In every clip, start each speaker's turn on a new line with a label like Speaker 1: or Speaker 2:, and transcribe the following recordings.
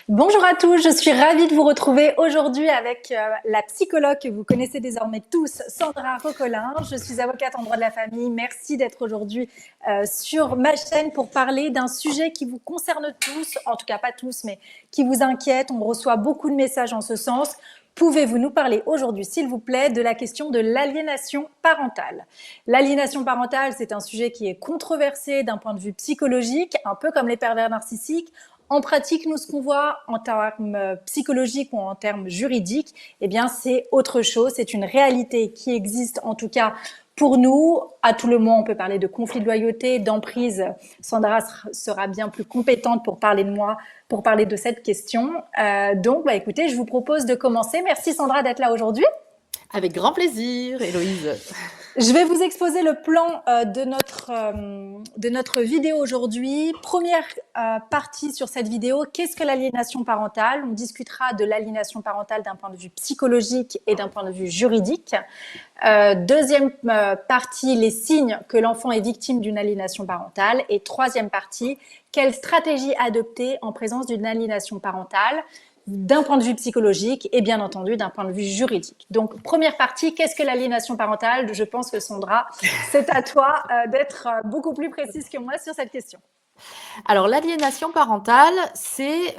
Speaker 1: Bonjour à tous, je suis ravie de vous retrouver aujourd'hui avec la psychologue que vous connaissez désormais tous, Sandra Rocolin. Je suis avocate en droit de la famille. Merci d'être aujourd'hui sur ma chaîne pour parler d'un sujet qui vous concerne tous, en tout cas pas tous, mais qui vous inquiète. On reçoit beaucoup de messages en ce sens. Pouvez-vous nous parler aujourd'hui, s'il vous plaît, de la question de l'aliénation parentale? L'aliénation parentale, c'est un sujet qui est controversé d'un point de vue psychologique, un peu comme les pervers narcissiques. En pratique, nous, ce qu'on voit en termes psychologiques ou en termes juridiques, eh bien, c'est autre chose. C'est une réalité qui existe, en tout cas, pour nous. À tout le moins, on peut parler de conflit de loyauté, d'emprise. Sandra sera bien plus compétente pour parler de moi, pour parler de cette question. Donc, écoutez, je vous propose de commencer. Merci Sandra d'être là aujourd'hui.
Speaker 2: Avec grand plaisir, Héloïse.
Speaker 1: Je vais vous exposer le plan de notre vidéo aujourd'hui. Première partie sur cette vidéo, qu'est-ce que l'aliénation parentale? On discutera de l'aliénation parentale d'un point de vue psychologique et d'un point de vue juridique. Deuxième partie, les signes que l'enfant est victime d'une aliénation parentale. Et troisième partie, quelle stratégie adopter en présence d'une aliénation parentale d'un point de vue psychologique et bien entendu d'un point de vue juridique. Donc, première partie, qu'est-ce que l'aliénation parentale? Je pense que Sandra, c'est à toi d'être beaucoup plus précise que moi sur cette question.
Speaker 2: Alors, l'aliénation parentale, c'est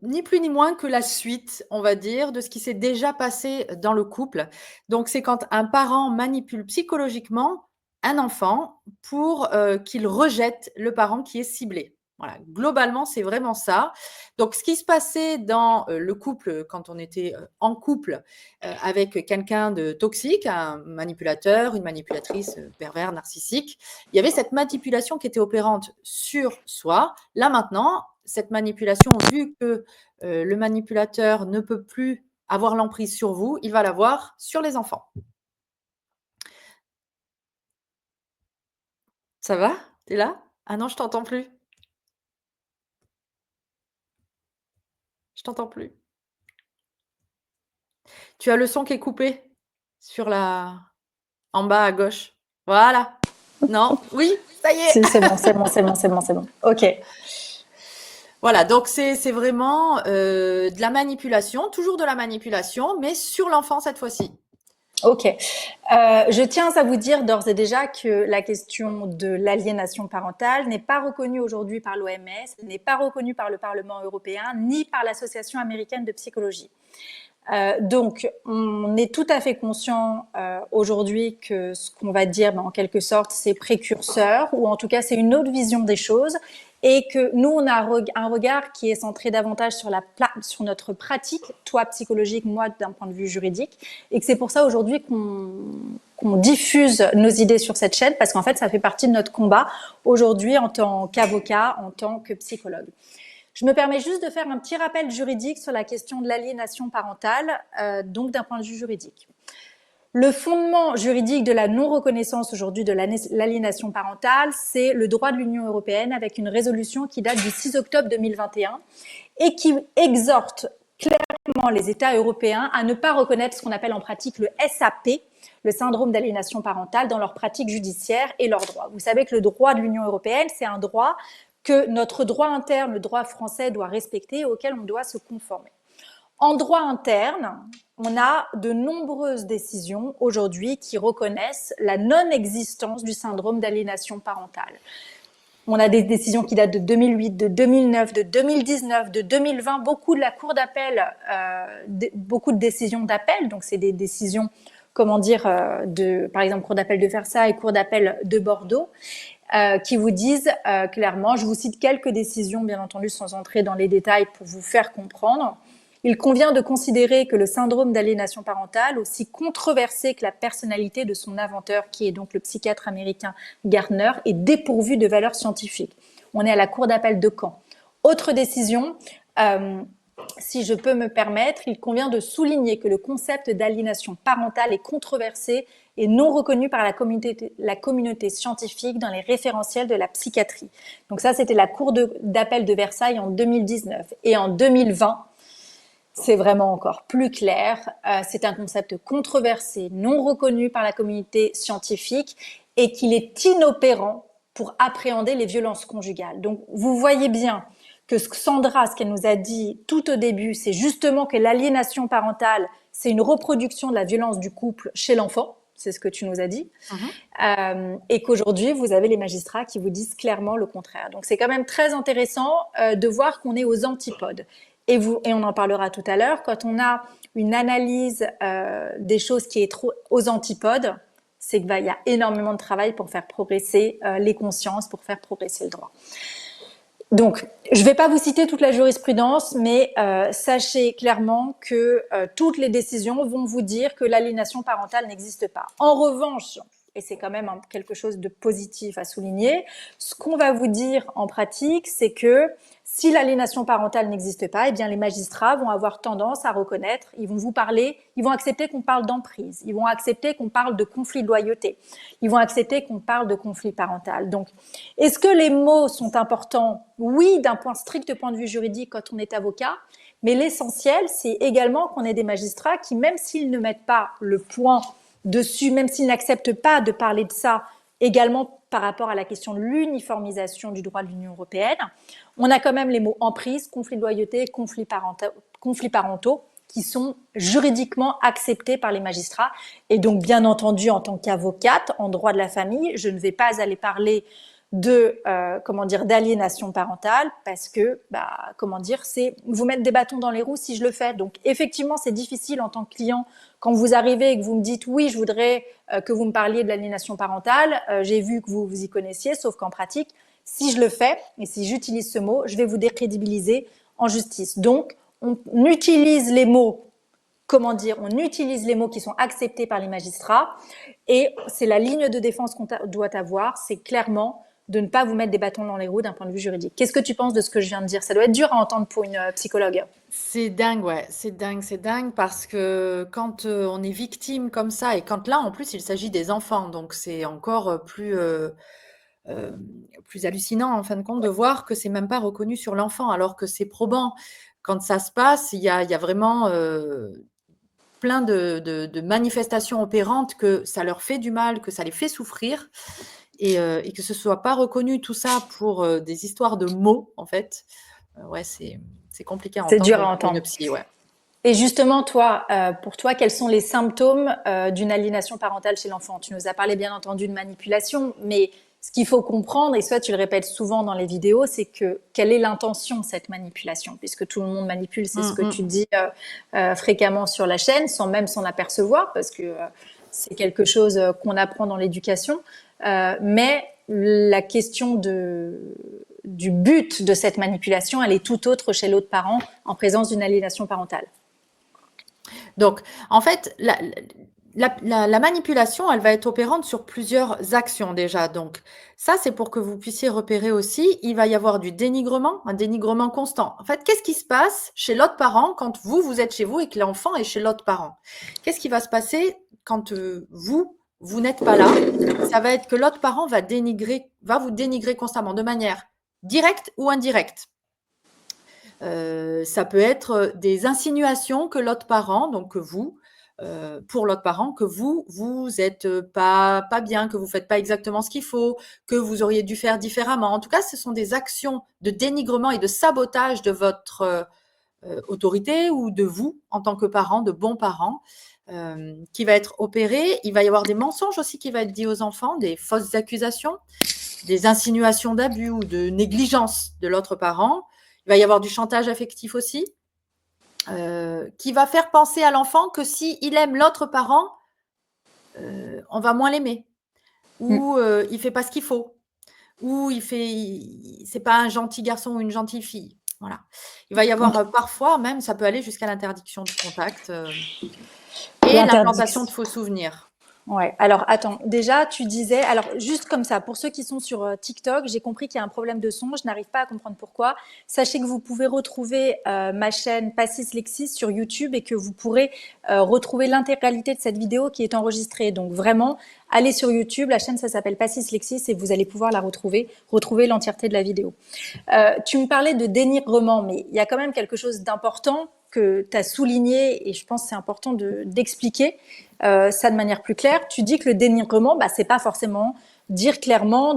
Speaker 2: ni plus ni moins que la suite, on va dire, de ce qui s'est déjà passé dans le couple. Donc, c'est quand un parent manipule psychologiquement un enfant pour qu'il rejette le parent qui est ciblé. Voilà, globalement, c'est vraiment ça. Donc, ce qui se passait dans le couple, quand on était en couple avec quelqu'un de toxique, un manipulateur, une manipulatrice pervers, narcissique, il y avait cette manipulation qui était opérante sur soi. Là, maintenant, cette manipulation, vu que le manipulateur ne peut plus avoir l'emprise sur vous, il va l'avoir sur les enfants. Ça va? T'es là? Ah non, je t'entends plus. Je t'entends plus. Tu as le son qui est coupé sur la... en bas à gauche. Voilà. Non? Oui? Ça y est.
Speaker 1: Si, c'est bon, c'est bon, c'est bon, c'est bon, c'est bon. Ok.
Speaker 2: Voilà, donc c'est vraiment de la manipulation, toujours de la manipulation, mais sur l'enfant cette fois-ci.
Speaker 1: Ok. Je tiens à vous dire d'ores et déjà que la question de l'aliénation parentale n'est pas reconnue aujourd'hui par l'OMS, n'est pas reconnue par le Parlement européen, ni par l'Association américaine de psychologie. Donc, on est tout à fait conscient aujourd'hui que ce qu'on va dire, en quelque sorte, c'est précurseur, ou en tout cas, c'est une autre vision des choses, et que nous, on a un regard qui est centré davantage sur notre pratique, toi psychologique, moi d'un point de vue juridique, et que c'est pour ça aujourd'hui qu'on diffuse nos idées sur cette chaîne, parce qu'en fait, ça fait partie de notre combat aujourd'hui en tant qu'avocat, en tant que psychologue. Je me permets juste de faire un petit rappel juridique sur la question de l'aliénation parentale, donc d'un point de vue juridique. Le fondement juridique de la non-reconnaissance aujourd'hui de l'aliénation parentale, c'est le droit de l'Union européenne avec une résolution qui date du 6 octobre 2021 et qui exhorte clairement les États européens à ne pas reconnaître ce qu'on appelle en pratique le SAP, le syndrome d'aliénation parentale, dans leur pratique judiciaire et leurs droits. Vous savez que le droit de l'Union européenne, c'est un droit que notre droit interne, le droit français, doit respecter et auquel on doit se conformer. En droit interne, on a de nombreuses décisions aujourd'hui qui reconnaissent la non-existence du syndrome d'aliénation parentale. On a des décisions qui datent de 2008, de 2009, de 2019, de 2020, beaucoup de la Cour d'appel, beaucoup de décisions d'appel, donc c'est des décisions, comment dire, par exemple, Cour d'appel de Versailles, Cour d'appel de Bordeaux, qui vous disent clairement, je vous cite quelques décisions, bien entendu, sans entrer dans les détails pour vous faire comprendre. Il convient de considérer que le syndrome d'aliénation parentale, aussi controversé que la personnalité de son inventeur, qui est donc le psychiatre américain Gardner, est dépourvu de valeur scientifique. On est à la Cour d'appel de Caen. Autre décision, si je peux me permettre, il convient de souligner que le concept d'aliénation parentale est controversé et non reconnu par la communauté scientifique dans les référentiels de la psychiatrie. Donc ça, c'était la Cour d'appel de Versailles en 2019. Et en 2020, c'est vraiment encore plus clair. C'est un concept controversé, non reconnu par la communauté scientifique et qu'il est inopérant pour appréhender les violences conjugales. Donc, vous voyez bien que Sandra, ce qu'elle nous a dit tout au début, c'est justement que l'aliénation parentale, c'est une reproduction de la violence du couple chez l'enfant. C'est ce que tu nous as dit. Et qu'aujourd'hui, vous avez les magistrats qui vous disent clairement le contraire. Donc, c'est quand même très intéressant de voir qu'on est aux antipodes. Et on en parlera tout à l'heure, quand on a une analyse des choses qui est trop aux antipodes, c'est qu'il y a énormément de travail pour faire progresser les consciences, pour faire progresser le droit. Donc, je ne vais pas vous citer toute la jurisprudence, mais sachez clairement que toutes les décisions vont vous dire que l'aliénation parentale n'existe pas. En revanche, et c'est quand même quelque chose de positif à souligner, ce qu'on va vous dire en pratique, c'est que si l'aliénation parentale n'existe pas, eh bien les magistrats vont avoir tendance à reconnaître, ils vont vous parler, ils vont accepter qu'on parle d'emprise, ils vont accepter qu'on parle de conflit de loyauté, ils vont accepter qu'on parle de conflit parental. Donc, est-ce que les mots sont importants? Oui, d'un strict point de vue juridique quand on est avocat, mais l'essentiel, c'est également qu'on ait des magistrats qui, même s'ils ne mettent pas le point dessus, même s'ils n'acceptent pas de parler de ça, également par rapport à la question de l'uniformisation du droit de l'Union européenne, on a quand même les mots emprise, conflit de loyauté, conflits parentaux, qui sont juridiquement acceptés par les magistrats. Et donc, bien entendu, en tant qu'avocate, en droit de la famille, je ne vais pas aller parler de d'aliénation parentale parce que c'est vous mettre des bâtons dans les roues si je le fais. Donc effectivement, c'est difficile en tant que client quand vous arrivez et que vous me dites oui, je voudrais que vous me parliez de l'aliénation parentale, j'ai vu que vous y connaissiez, sauf qu'en pratique, si je le fais et si j'utilise ce mot, je vais vous décrédibiliser en justice. Donc on utilise les mots on utilise les mots qui sont acceptés par les magistrats et c'est la ligne de défense qu'on doit avoir, c'est clairement de ne pas vous mettre des bâtons dans les roues d'un point de vue juridique. Qu'est-ce que tu penses de ce que je viens de dire? Ça doit être dur à entendre pour une psychologue.
Speaker 2: C'est dingue, ouais, c'est dingue parce que quand on est victime comme ça et quand là, en plus, il s'agit des enfants, donc c'est encore plus hallucinant en fin de compte de voir que c'est même pas reconnu sur l'enfant, alors que c'est probant. Quand ça se passe, il y a vraiment plein de manifestations opérantes que ça leur fait du mal, que ça les fait souffrir. Et que ce soit pas reconnu tout ça pour des histoires de mots, en fait, ouais, c'est compliqué à entendre.
Speaker 1: C'est dur à entendre.
Speaker 2: Une psy, ouais.
Speaker 1: Et justement, toi, pour toi, quels sont les symptômes d'une aliénation parentale chez l'enfant? Tu nous as parlé bien entendu de manipulation, mais ce qu'il faut comprendre, et ça tu le répètes souvent dans les vidéos, c'est que quelle est l'intention de cette manipulation? Puisque tout le monde manipule, c'est ce que tu dis fréquemment sur la chaîne, sans même s'en apercevoir, parce que c'est quelque chose qu'on apprend dans l'éducation. Mais la question du but de cette manipulation, elle est tout autre chez l'autre parent en présence d'une aliénation parentale.
Speaker 2: Donc, en fait, la manipulation, elle va être opérante sur plusieurs actions déjà. Donc, ça, c'est pour que vous puissiez repérer aussi, il va y avoir du dénigrement, un dénigrement constant. En fait, qu'est-ce qui se passe chez l'autre parent quand vous êtes chez vous et que l'enfant est chez l'autre parent? Qu'est-ce qui va se passer quand vous n'êtes pas là? Ça va être que l'autre parent va vous dénigrer constamment de manière directe ou indirecte. Ça peut être des insinuations que l'autre parent, donc que vous, pour l'autre parent, que vous êtes pas bien, que vous faites pas exactement ce qu'il faut, que vous auriez dû faire différemment. En tout cas, ce sont des actions de dénigrement et de sabotage de votre autorité ou de vous en tant que parent, de bons parents, qui va être opéré. Il va y avoir des mensonges aussi qui vont être dits aux enfants, des fausses accusations, des insinuations d'abus ou de négligence de l'autre parent. Il va y avoir du chantage affectif aussi, qui va faire penser à l'enfant que s'il aime l'autre parent, on va moins l'aimer, ou il fait pas ce qu'il faut, ou c'est pas un gentil garçon ou une gentille fille. Voilà. Il va y avoir parfois même, ça peut aller jusqu'à l'interdiction de contact et l'implantation de faux souvenirs.
Speaker 1: Ouais. Alors, attends. Déjà, tu disais, alors juste comme ça, pour ceux qui sont sur TikTok, j'ai compris qu'il y a un problème de son. Je n'arrive pas à comprendre pourquoi. Sachez que vous pouvez retrouver ma chaîne Passis Lexis sur YouTube et que vous pourrez retrouver l'intégralité de cette vidéo qui est enregistrée. Donc vraiment, allez sur YouTube. La chaîne, ça s'appelle Passis Lexis et vous allez pouvoir la retrouver l'entièreté de la vidéo. Tu me parlais de dénigrement, mais il y a quand même quelque chose d'important que tu as souligné et je pense que c'est important d'expliquer ça de manière plus claire. Tu dis que le dénigrement, c'est pas forcément dire clairement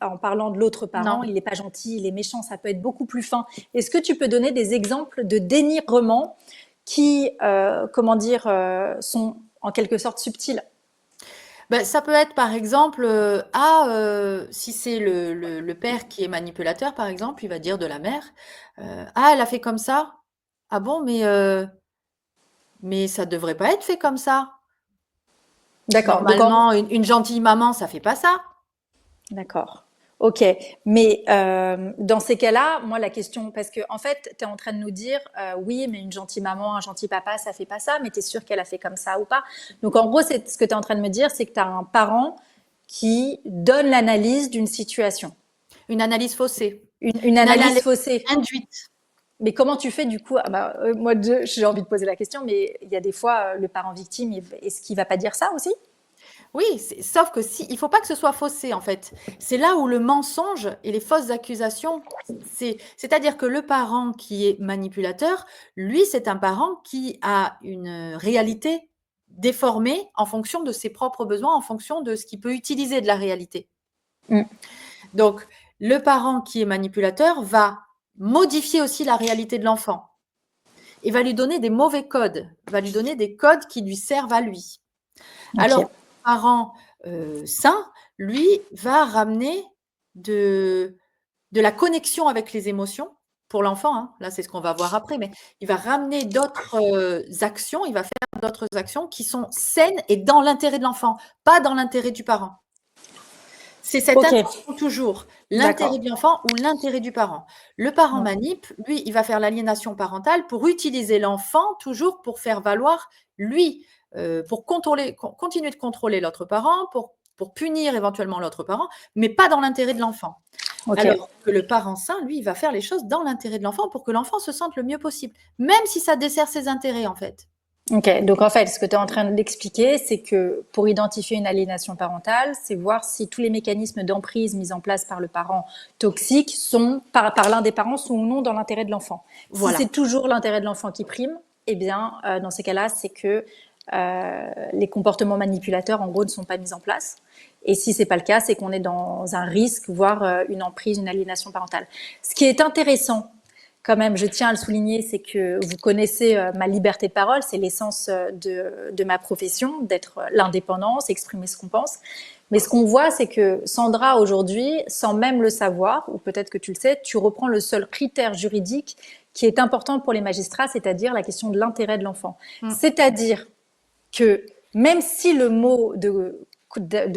Speaker 1: en parlant de l'autre parent,
Speaker 2: Non.
Speaker 1: il n'est pas gentil, il est méchant, ça peut être beaucoup plus fin. Est-ce que tu peux donner des exemples de dénigrement qui, sont en quelque sorte subtils?
Speaker 2: Ben, ça peut être par exemple, si c'est le père qui est manipulateur, par exemple, il va dire de la mère, ah, elle a fait comme ça. Ah bon, mais ça devrait pas être fait comme ça.
Speaker 1: D'accord.
Speaker 2: Normalement, une gentille maman, ça fait pas ça.
Speaker 1: D'accord. Ok, mais dans ces cas-là, moi la question, parce que en fait, tu es en train de nous dire, oui, mais une gentille maman, un gentil papa, ça fait pas ça, mais tu es sûr qu'elle a fait comme ça ou pas. Donc en gros, ce que tu es en train de me dire, c'est que tu as un parent qui donne l'analyse d'une situation,
Speaker 2: Une analyse faussée,
Speaker 1: une
Speaker 2: une
Speaker 1: analyse
Speaker 2: analyse
Speaker 1: faussée.
Speaker 2: induite.
Speaker 1: Mais comment tu fais du coup? Moi, j'ai envie de poser la question, mais il y a des fois, le parent victime, est-ce qu'il va pas dire ça aussi?
Speaker 2: Oui, sauf que si, il faut pas que ce soit faussé en fait. C'est là où le mensonge et les fausses accusations, c'est-à-dire que le parent qui est manipulateur, lui, c'est un parent qui a une réalité déformée en fonction de ses propres besoins, en fonction de ce qu'il peut utiliser de la réalité.
Speaker 1: Mm.
Speaker 2: Donc, le parent qui est manipulateur va modifier aussi la réalité de l'enfant et va lui donner des mauvais codes, va lui donner des codes qui lui servent à lui. Alors,
Speaker 1: Ok.
Speaker 2: le parent sain, lui, va ramener de, de la connexion avec les émotions pour l'enfant. Hein. Là, c'est ce qu'on va voir après, mais il va ramener d'autres actions, il va faire d'autres actions qui sont saines et dans l'intérêt de l'enfant, pas dans l'intérêt du parent. C'est cette
Speaker 1: Ok.
Speaker 2: intention toujours, l'intérêt
Speaker 1: D'accord.
Speaker 2: de l'enfant ou l'intérêt du parent. Le parent
Speaker 1: Mm.
Speaker 2: manip, lui, il va faire l'aliénation parentale pour utiliser l'enfant toujours pour faire valoir lui, pour continuer de contrôler l'autre parent, pour punir éventuellement l'autre parent, mais pas dans l'intérêt de l'enfant.
Speaker 1: Ok.
Speaker 2: Alors que le parent sain, lui, il va faire les choses dans l'intérêt de l'enfant pour que l'enfant se sente le mieux possible, même si ça dessert ses intérêts en fait.
Speaker 1: Ok, donc en fait, ce que tu es en train d'expliquer, c'est que pour identifier une aliénation parentale, c'est voir si tous les mécanismes d'emprise mis en place par le parent toxique sont, par l'un des parents, sont ou non dans l'intérêt de l'enfant. Si
Speaker 2: Voilà.
Speaker 1: c'est toujours l'intérêt de l'enfant qui prime, eh bien, dans ces cas-là, c'est que les comportements manipulateurs, en gros, ne sont pas mis en place. Et si c'est pas le cas, c'est qu'on est dans un risque, voire une emprise, une aliénation parentale. Ce qui est intéressant quand même, je tiens à le souligner, c'est que vous connaissez ma liberté de parole, c'est l'essence de ma profession, d'être l'indépendance, exprimer ce qu'on pense. Mais ce qu'on voit, c'est que Sandra, aujourd'hui, sans même le savoir, ou peut-être que tu le sais, tu reprends le seul critère juridique qui est important pour les magistrats, c'est-à-dire la question de l'intérêt de l'enfant.
Speaker 2: Mm.
Speaker 1: C'est-à-dire que même si le mot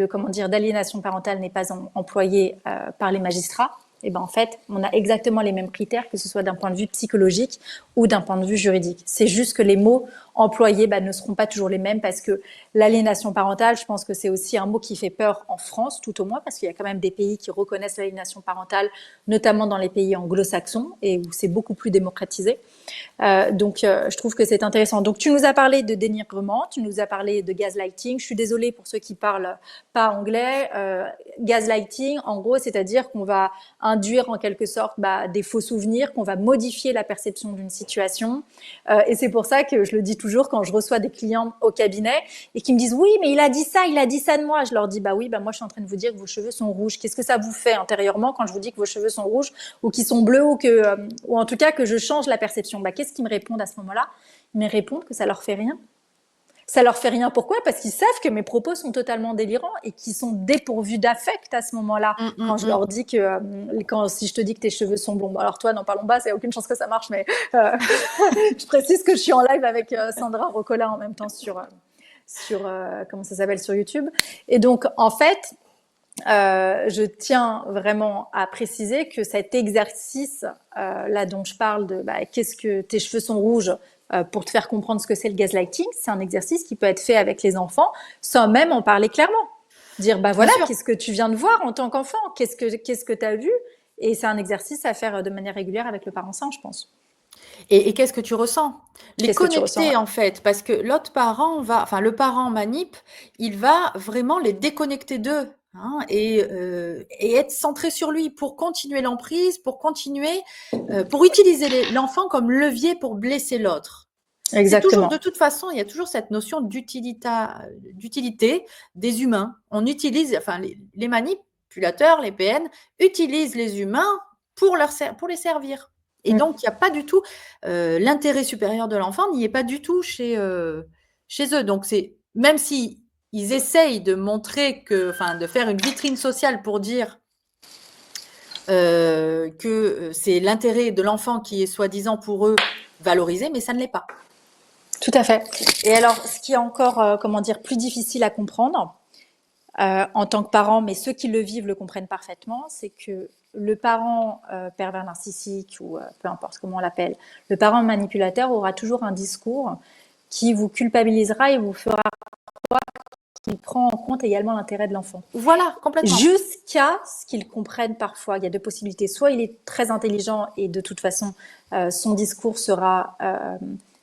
Speaker 1: comment dire, d'aliénation parentale n'est pas employé par les magistrats, et ben en fait, on a exactement les mêmes critères, que ce soit d'un point de vue psychologique ou d'un point de vue juridique. C'est juste que les mots employés ne seront pas toujours les mêmes parce que l'aliénation parentale, je pense que c'est aussi un mot qui fait peur en France, tout au moins, parce qu'il y a quand même des pays qui reconnaissent l'aliénation parentale, notamment dans les pays anglo-saxons et où c'est beaucoup plus démocratisé. Je trouve que c'est intéressant. Donc, tu nous as parlé de dénigrement, tu nous as parlé de gaslighting. Je suis désolée pour ceux qui parlent pas anglais. Gaslighting, en gros, c'est-à-dire qu'on va induire en quelque sorte des faux souvenirs, qu'on va modifier la perception d'une situation. Et c'est pour ça que je le dis toujours quand je reçois des clients au cabinet et qui me disent oui, mais il a dit ça de moi. Je leur dis oui, moi je suis en train de vous dire que vos cheveux sont rouges. Qu'est-ce que ça vous fait intérieurement quand je vous dis que vos cheveux sont rouges ou qu'ils sont bleus ou en tout cas que je change la perception? Qu'est-ce qu'ils me répondent à ce moment-là? Ils me répondent que ça leur fait rien. Ça leur fait rien. Pourquoi? Parce qu'ils savent que mes propos sont totalement délirants et qu'ils sont dépourvus d'affect à ce moment-là. Quand je leur dis que, si je te dis que tes cheveux sont blonds, alors toi, n'en parlons pas, il n'y a aucune chance que ça marche, mais je précise que je suis en live avec Sandra Rocola en même temps sur comment ça s'appelle, sur YouTube. Et donc, en fait, je tiens vraiment à préciser que cet exercice là dont je parle de qu'est-ce que tes cheveux sont rouges pour te faire comprendre ce que c'est le gaslighting, c'est un exercice qui peut être fait avec les enfants sans même en parler clairement. Dire voilà, qu'est-ce que tu viens de voir en tant qu'enfant, qu'est-ce que tu as vu, et c'est un exercice à faire de manière régulière avec le parent sain, je pense.
Speaker 2: Et qu'est-ce que tu ressens? Les
Speaker 1: Qu'est-ce que tu ressens?
Speaker 2: connecter en fait, parce que l'autre parent le parent manip, il va vraiment les déconnecter d'eux. Hein, et être centré sur lui pour continuer l'emprise, pour continuer, pour utiliser l'enfant comme levier pour blesser l'autre. C'est toujours,
Speaker 1: Exactement.
Speaker 2: de toute façon, il y a toujours cette notion d'utilité des humains. On utilise, enfin, les manipulateurs, les PN, utilisent les humains pour les servir. Et donc, il n'y a pas du tout l'intérêt supérieur de l'enfant n'y est pas du tout chez eux. Donc, même si ils essayent de montrer de faire une vitrine sociale pour dire que c'est l'intérêt de l'enfant qui est soi-disant pour eux valorisé, mais ça ne l'est pas.
Speaker 1: Tout à fait. Et alors, ce qui est encore, comment dire, plus difficile à comprendre en tant que parent, mais ceux qui le vivent le comprennent parfaitement, c'est que le parent pervers narcissique ou peu importe comment on l'appelle, le parent manipulateur aura toujours un discours qui vous culpabilisera et vous fera croire qu'il prend en compte également l'intérêt de l'enfant.
Speaker 2: Voilà, complètement.
Speaker 1: Jusqu'à ce qu'il comprenne parfois. Il y a deux possibilités. Soit il est très intelligent et de toute façon, son discours sera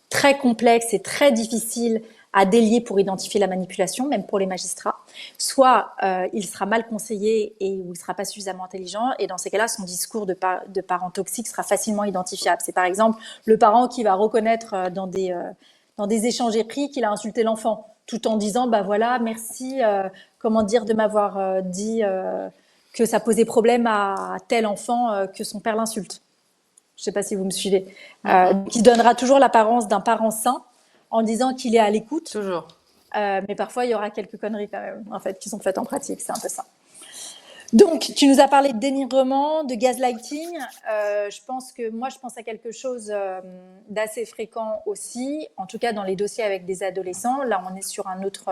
Speaker 1: très complexe et très difficile à délier pour identifier la manipulation, même pour les magistrats. Soit il sera mal conseillé et ou il sera pas suffisamment intelligent, et dans ces cas-là, son discours de parent toxique sera facilement identifiable. C'est par exemple le parent qui va reconnaître dans des échanges épris qu'il a insulté l'enfant, tout en disant bah voilà, merci, comment dire, de m'avoir dit que ça posait problème à tel enfant que son père l'insulte. Je ne sais pas si vous me suivez. Qui donnera toujours l'apparence d'un parent sain en disant qu'il est à l'écoute.
Speaker 2: Toujours.
Speaker 1: Mais parfois, il y aura quelques conneries quand même, en fait, qui sont faites en pratique. C'est un peu ça. Donc, tu nous as parlé de dénigrement, de gaslighting. Je pense à quelque chose d'assez fréquent aussi, en tout cas dans les dossiers avec des adolescents. Là, on est sur un autre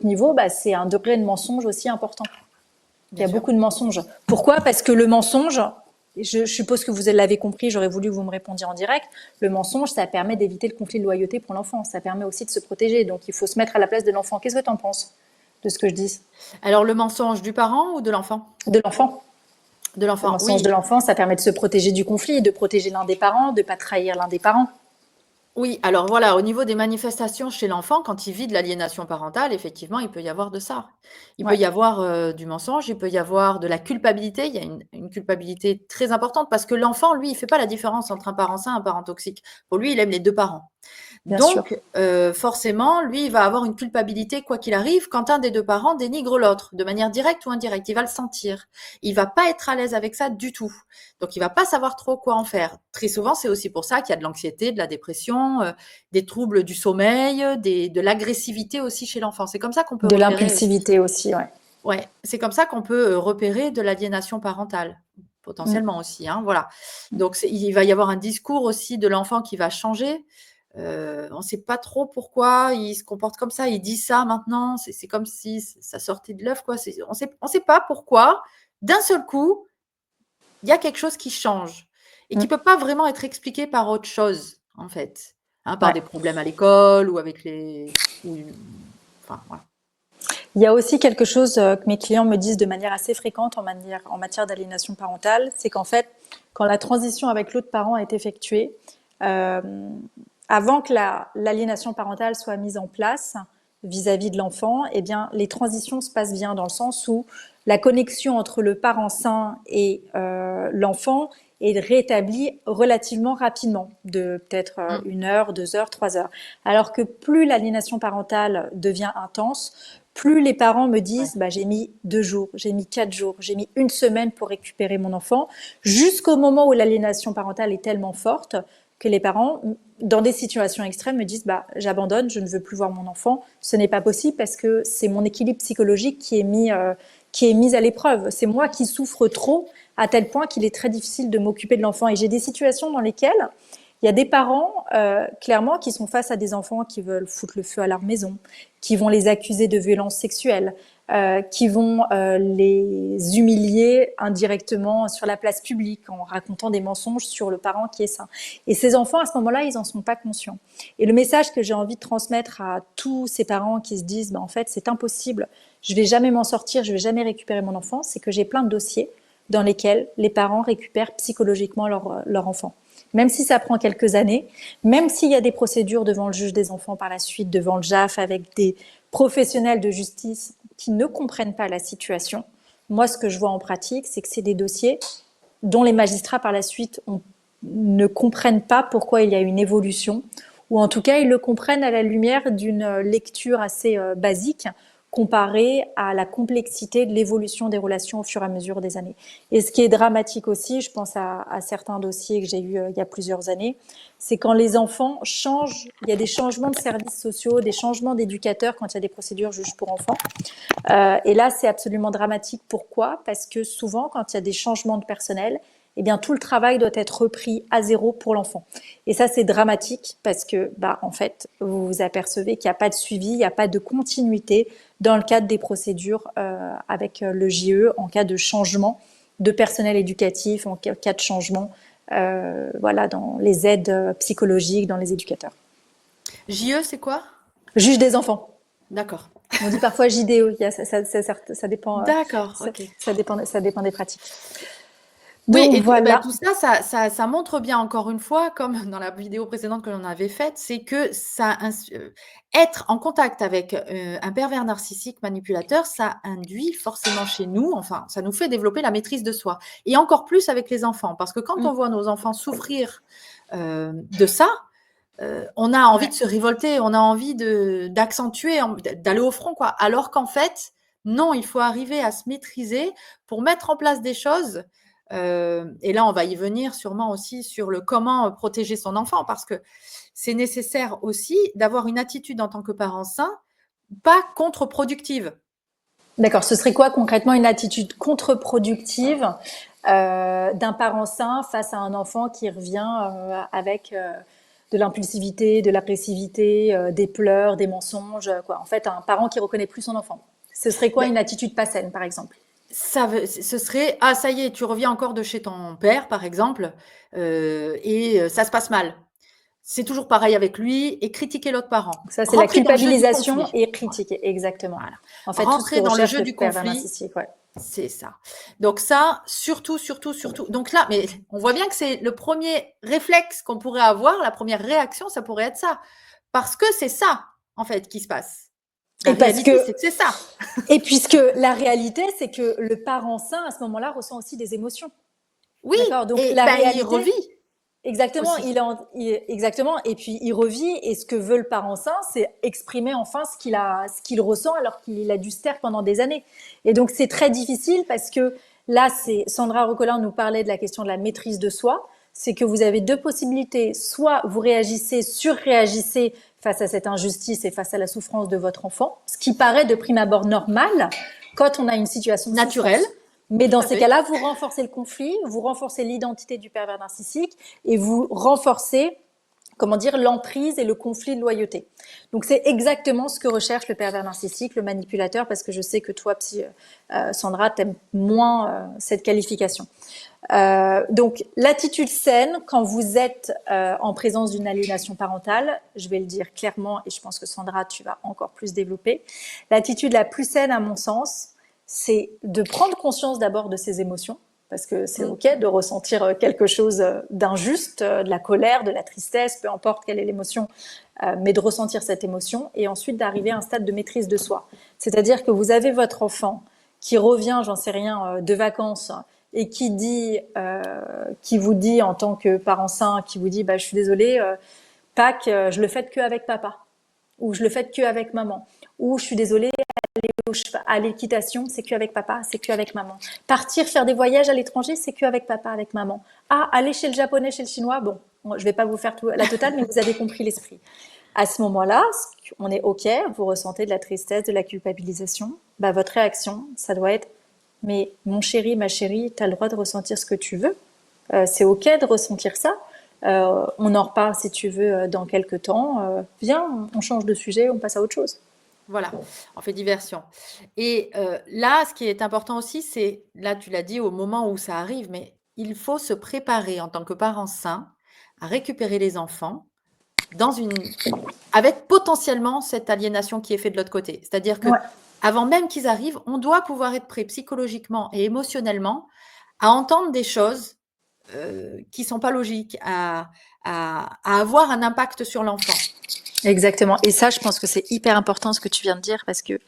Speaker 1: niveau. Bah, c'est un degré de mensonge aussi important. Il y a beaucoup de mensonges. Pourquoi ? Parce que le mensonge, je suppose que vous l'avez compris, j'aurais voulu que vous me répondiez en direct, le mensonge, ça permet d'éviter le conflit de loyauté pour l'enfant. Ça permet aussi de se protéger. Donc, il faut se mettre à la place de l'enfant. Qu'est-ce que tu en penses de ce que je dis ?
Speaker 2: Alors, le mensonge du parent ou de l'enfant ?
Speaker 1: De l'enfant.
Speaker 2: De l'enfant,
Speaker 1: le mensonge de l'enfant, ça permet de se protéger du conflit, de protéger l'un des parents, de ne pas trahir l'un des parents.
Speaker 2: Oui, alors voilà, au niveau des manifestations chez l'enfant, quand il vit de l'aliénation parentale, effectivement, il peut y avoir de ça. Il peut y avoir du mensonge, il peut y avoir de la culpabilité. Il y a une culpabilité très importante parce que l'enfant, lui, il ne fait pas la différence entre un parent sain et un parent toxique. Pour lui, il aime les deux parents. Donc, forcément, lui, il va avoir une culpabilité, quoi qu'il arrive, quand un des deux parents dénigre l'autre, de manière directe ou indirecte. Il va le sentir. Il va pas être à l'aise avec ça du tout. Donc, il va pas savoir trop quoi en faire. Très souvent, c'est aussi pour ça qu'il y a de l'anxiété, de la dépression, des troubles du sommeil, de l'agressivité aussi chez l'enfant. C'est comme ça qu'on peut
Speaker 1: de l'impulsivité aussi, ouais.
Speaker 2: Ouais, c'est comme ça qu'on peut repérer de l'aliénation parentale, potentiellement aussi. Hein, voilà. Donc, il va y avoir un discours aussi de l'enfant qui va changer. On ne sait pas trop pourquoi il se comporte comme ça. Il dit ça maintenant. C'est comme si ça sortait de l'œuf, quoi. On sait pas pourquoi. D'un seul coup, il y a quelque chose qui change et qui peut pas vraiment être expliqué par autre chose, en fait, hein, par des problèmes à l'école ou avec enfin, voilà.
Speaker 1: Il y a aussi quelque chose que mes clients me disent de manière assez fréquente en matière d'aliénation parentale, c'est qu'en fait, quand la transition avec l'autre parent est effectuée, avant que l'aliénation parentale soit mise en place vis-à-vis de l'enfant, eh bien, les transitions se passent bien dans le sens où la connexion entre le parent sain et l'enfant est rétablie relativement rapidement, de peut-être 1 heure, 2 heures, 3 heures. Alors que plus l'aliénation parentale devient intense, plus les parents me disent bah, j'ai mis 2 jours, j'ai mis 4 jours, j'ai mis 1 semaine pour récupérer mon enfant, jusqu'au moment où l'aliénation parentale est tellement forte que les parents, dans des situations extrêmes, me disent bah, j'abandonne, je ne veux plus voir mon enfant. Ce n'est pas possible parce que c'est mon équilibre psychologique qui est mis à l'épreuve. C'est moi qui souffre trop à tel point qu'il est très difficile de m'occuper de l'enfant. Et j'ai des situations dans lesquelles il y a des parents, clairement, qui sont face à des enfants qui veulent foutre le feu à leur maison, qui vont les accuser de violences sexuelles, qui vont les humilier indirectement sur la place publique en racontant des mensonges sur le parent qui est sain. Et ces enfants, à ce moment-là, ils n'en sont pas conscients. Et le message que j'ai envie de transmettre à tous ces parents qui se disent bah, en fait, c'est impossible, je vais jamais m'en sortir, je vais jamais récupérer mon enfant, c'est que j'ai plein de dossiers dans lesquels les parents récupèrent psychologiquement leur enfant. Même si ça prend quelques années, même s'il y a des procédures devant le juge des enfants par la suite, devant le JAF, avec des professionnels de justice qui ne comprennent pas la situation, moi, ce que je vois en pratique, c'est que c'est des dossiers dont les magistrats par la suite ont ne comprennent pas pourquoi il y a une évolution, ou en tout cas ils le comprennent à la lumière d'une lecture assez basique comparée à la complexité de l'évolution des relations au fur et à mesure des années. Et ce qui est dramatique aussi, je pense à certains dossiers que j'ai eus il y a plusieurs années, c'est quand les enfants changent, il y a des changements de services sociaux, des changements d'éducateurs quand il y a des procédures juges pour enfants. Et là, c'est absolument dramatique. Pourquoi? Parce que souvent, quand il y a des changements de personnel, eh bien, tout le travail doit être repris à zéro pour l'enfant. Et ça, c'est dramatique parce que, en fait, vous vous apercevez qu'il n'y a pas de suivi, il n'y a pas de continuité dans le cadre des procédures avec le JE en cas de changement de personnel éducatif, en cas de changement, voilà, dans les aides psychologiques, dans les éducateurs.
Speaker 2: JE, c'est quoi?
Speaker 1: Juge des enfants.
Speaker 2: D'accord.
Speaker 1: On dit parfois JDE, ça dépend,
Speaker 2: D'accord, ok.
Speaker 1: ça dépend des pratiques.
Speaker 2: Oui,
Speaker 1: Donc
Speaker 2: et
Speaker 1: voilà.
Speaker 2: tout ça, ça montre bien encore une fois, comme dans la vidéo précédente que l'on avait faite, c'est que être en contact avec un pervers narcissique manipulateur, ça induit forcément chez nous, enfin, ça nous fait développer la maîtrise de soi. Et encore plus avec les enfants, parce que quand on voit nos enfants souffrir de ça, on a envie de se révolter, on a envie d'accentuer, d'aller au front, quoi. Alors qu'en fait, non, il faut arriver à se maîtriser pour mettre en place des choses. Et là, on va y venir sûrement aussi sur le comment protéger son enfant, parce que c'est nécessaire aussi d'avoir une attitude en tant que parent sain, pas contre-productive.
Speaker 1: D'accord. Ce serait quoi concrètement une attitude contre-productive d'un parent sain face à un enfant qui revient avec de l'impulsivité, de l'agressivité, des pleurs, des mensonges, quoi. En fait, un parent qui reconnaît plus son enfant. Ce serait quoi
Speaker 2: Ben,
Speaker 1: une attitude pas saine, par exemple?
Speaker 2: ce serait, ah ça y est, tu reviens encore de chez ton père, par exemple, et ça se passe mal. C'est toujours pareil avec lui, et critiquer l'autre parent.
Speaker 1: Ça, c'est la
Speaker 2: Rentrer dans le jeu du
Speaker 1: culpabilisation
Speaker 2: conflit.
Speaker 1: et critiquer, exactement.
Speaker 2: Voilà.
Speaker 1: En fait, tout ce que
Speaker 2: Rentrer dans le
Speaker 1: recherche
Speaker 2: jeu
Speaker 1: le
Speaker 2: du
Speaker 1: pervers
Speaker 2: conflit,
Speaker 1: narcissique, ouais.
Speaker 2: c'est ça. Donc ça, surtout, surtout, surtout. Donc là, mais on voit bien que c'est le premier réflexe qu'on pourrait avoir, la première réaction, ça pourrait être ça. Parce que c'est ça, en fait, qui se passe. La
Speaker 1: Et parce
Speaker 2: réalité,
Speaker 1: que,
Speaker 2: c'est que c'est ça.
Speaker 1: et puisque la réalité, c'est que le parent sain, à ce moment-là, ressent aussi des émotions.
Speaker 2: Oui,
Speaker 1: D'accord? Donc,
Speaker 2: et
Speaker 1: la
Speaker 2: ben, il
Speaker 1: réalité,
Speaker 2: revit
Speaker 1: exactement,
Speaker 2: aussi.
Speaker 1: exactement. Et puis, il revit. Et ce que veut le parent sain, c'est exprimer enfin ce qu'il ressent alors qu'il a dû se taire pendant des années. Et donc, c'est très difficile parce que là, Sandra Rocolin nous parlait de la question de la maîtrise de soi. C'est que vous avez deux possibilités. Soit vous réagissez, surréagissez face à cette injustice et face à la souffrance de votre enfant, ce qui paraît de prime abord normal quand on a une situation de
Speaker 2: Naturel,
Speaker 1: souffrance. Mais
Speaker 2: tout
Speaker 1: dans
Speaker 2: à
Speaker 1: ces
Speaker 2: fait.
Speaker 1: cas-là, vous renforcez le conflit, vous renforcez l'identité du pervers narcissique et vous renforcez, comment dire, l'emprise et le conflit de loyauté. Donc c'est exactement ce que recherche le pervers narcissique, le manipulateur, parce que je sais que toi, Sandra, t'aimes moins cette qualification. Donc l'attitude saine, quand vous êtes en présence d'une aliénation parentale, je vais le dire clairement, et je pense que Sandra, tu vas encore plus développer, l'attitude la plus saine, à mon sens, c'est de prendre conscience d'abord de ses émotions, parce que c'est ok de ressentir quelque chose d'injuste, de la colère, de la tristesse, peu importe quelle est l'émotion, mais de ressentir cette émotion, et ensuite d'arriver à un stade de maîtrise de soi. C'est-à-dire que vous avez votre enfant qui revient, j'en sais rien, de vacances, et qui vous dit en tant que parent sain, qui vous dit, je suis désolée, Pâques, je le fête que avec papa, ou je le fête que avec maman, ou je suis désolée, à l'équitation, c'est que avec papa, c'est que avec maman. Partir faire des voyages à l'étranger, c'est que avec papa, avec maman. Ah, aller chez le japonais, chez le chinois, bon, je vais pas vous faire la totale, mais vous avez compris l'esprit. À ce moment-là, on est ok, vous ressentez de la tristesse, de la culpabilisation, votre réaction, ça doit être, mais mon chéri, ma chérie, tu as le droit de ressentir ce que tu veux. C'est ok de ressentir ça. On en reparle si tu veux dans quelques temps. Viens, on change de sujet, on passe à autre chose.
Speaker 2: Voilà, on fait diversion. Et là, ce qui est important aussi, c'est, là, tu l'as dit, au moment où ça arrive, mais il faut se préparer en tant que parent sain à récupérer les enfants avec potentiellement cette aliénation qui est faite de l'autre côté. C'est-à-dire que avant même qu'ils arrivent, on doit pouvoir être prêt psychologiquement et émotionnellement à entendre des choses qui sont pas logiques, à avoir un impact sur l'enfant.
Speaker 1: Exactement. Et ça, je pense que c'est hyper important ce que tu viens de dire parce que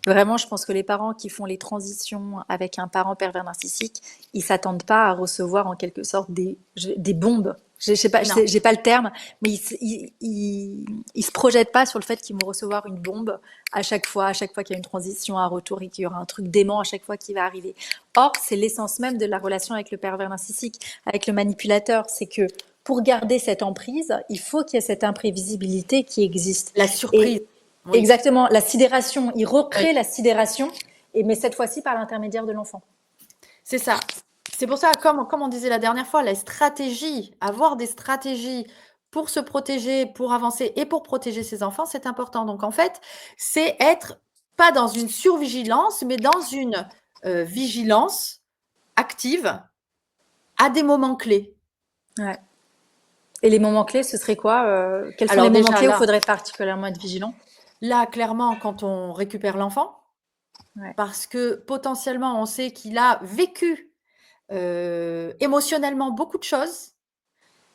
Speaker 1: Vraiment, je pense que les parents qui font les transitions avec un parent pervers narcissique, ils s'attendent pas à recevoir en quelque sorte des bombes. Je sais pas,
Speaker 2: Non.
Speaker 1: j'ai pas le terme, mais ils se projettent pas sur le fait qu'ils vont recevoir une bombe à chaque fois qu'il y a une transition, un retour et qu'il y aura un truc dément à chaque fois qui va arriver. Or, c'est l'essence même de la relation avec le pervers narcissique, avec le manipulateur, c'est que pour garder cette emprise, il faut qu'il y ait cette imprévisibilité qui existe.
Speaker 2: La surprise,
Speaker 1: Et
Speaker 2: oui.
Speaker 1: exactement, la sidération, il
Speaker 2: Oui.
Speaker 1: recrée la sidération, mais cette fois-ci par l'intermédiaire de l'enfant.
Speaker 2: C'est ça. C'est pour ça, comme on disait la dernière fois, la stratégie, avoir des stratégies pour se protéger, pour avancer et pour protéger ses enfants, c'est important. Donc, en fait, c'est être pas dans une survigilance, mais dans une vigilance active à des moments clés.
Speaker 1: Ouais. Et les moments clés, ce serait quoi quels sont
Speaker 2: Alors
Speaker 1: les moments
Speaker 2: déjà
Speaker 1: clés où il
Speaker 2: là,
Speaker 1: faudrait particulièrement être vigilant?
Speaker 2: là, clairement, quand on récupère l'enfant,
Speaker 1: Ouais.
Speaker 2: parce que potentiellement, on sait qu'il a vécu émotionnellement beaucoup de choses.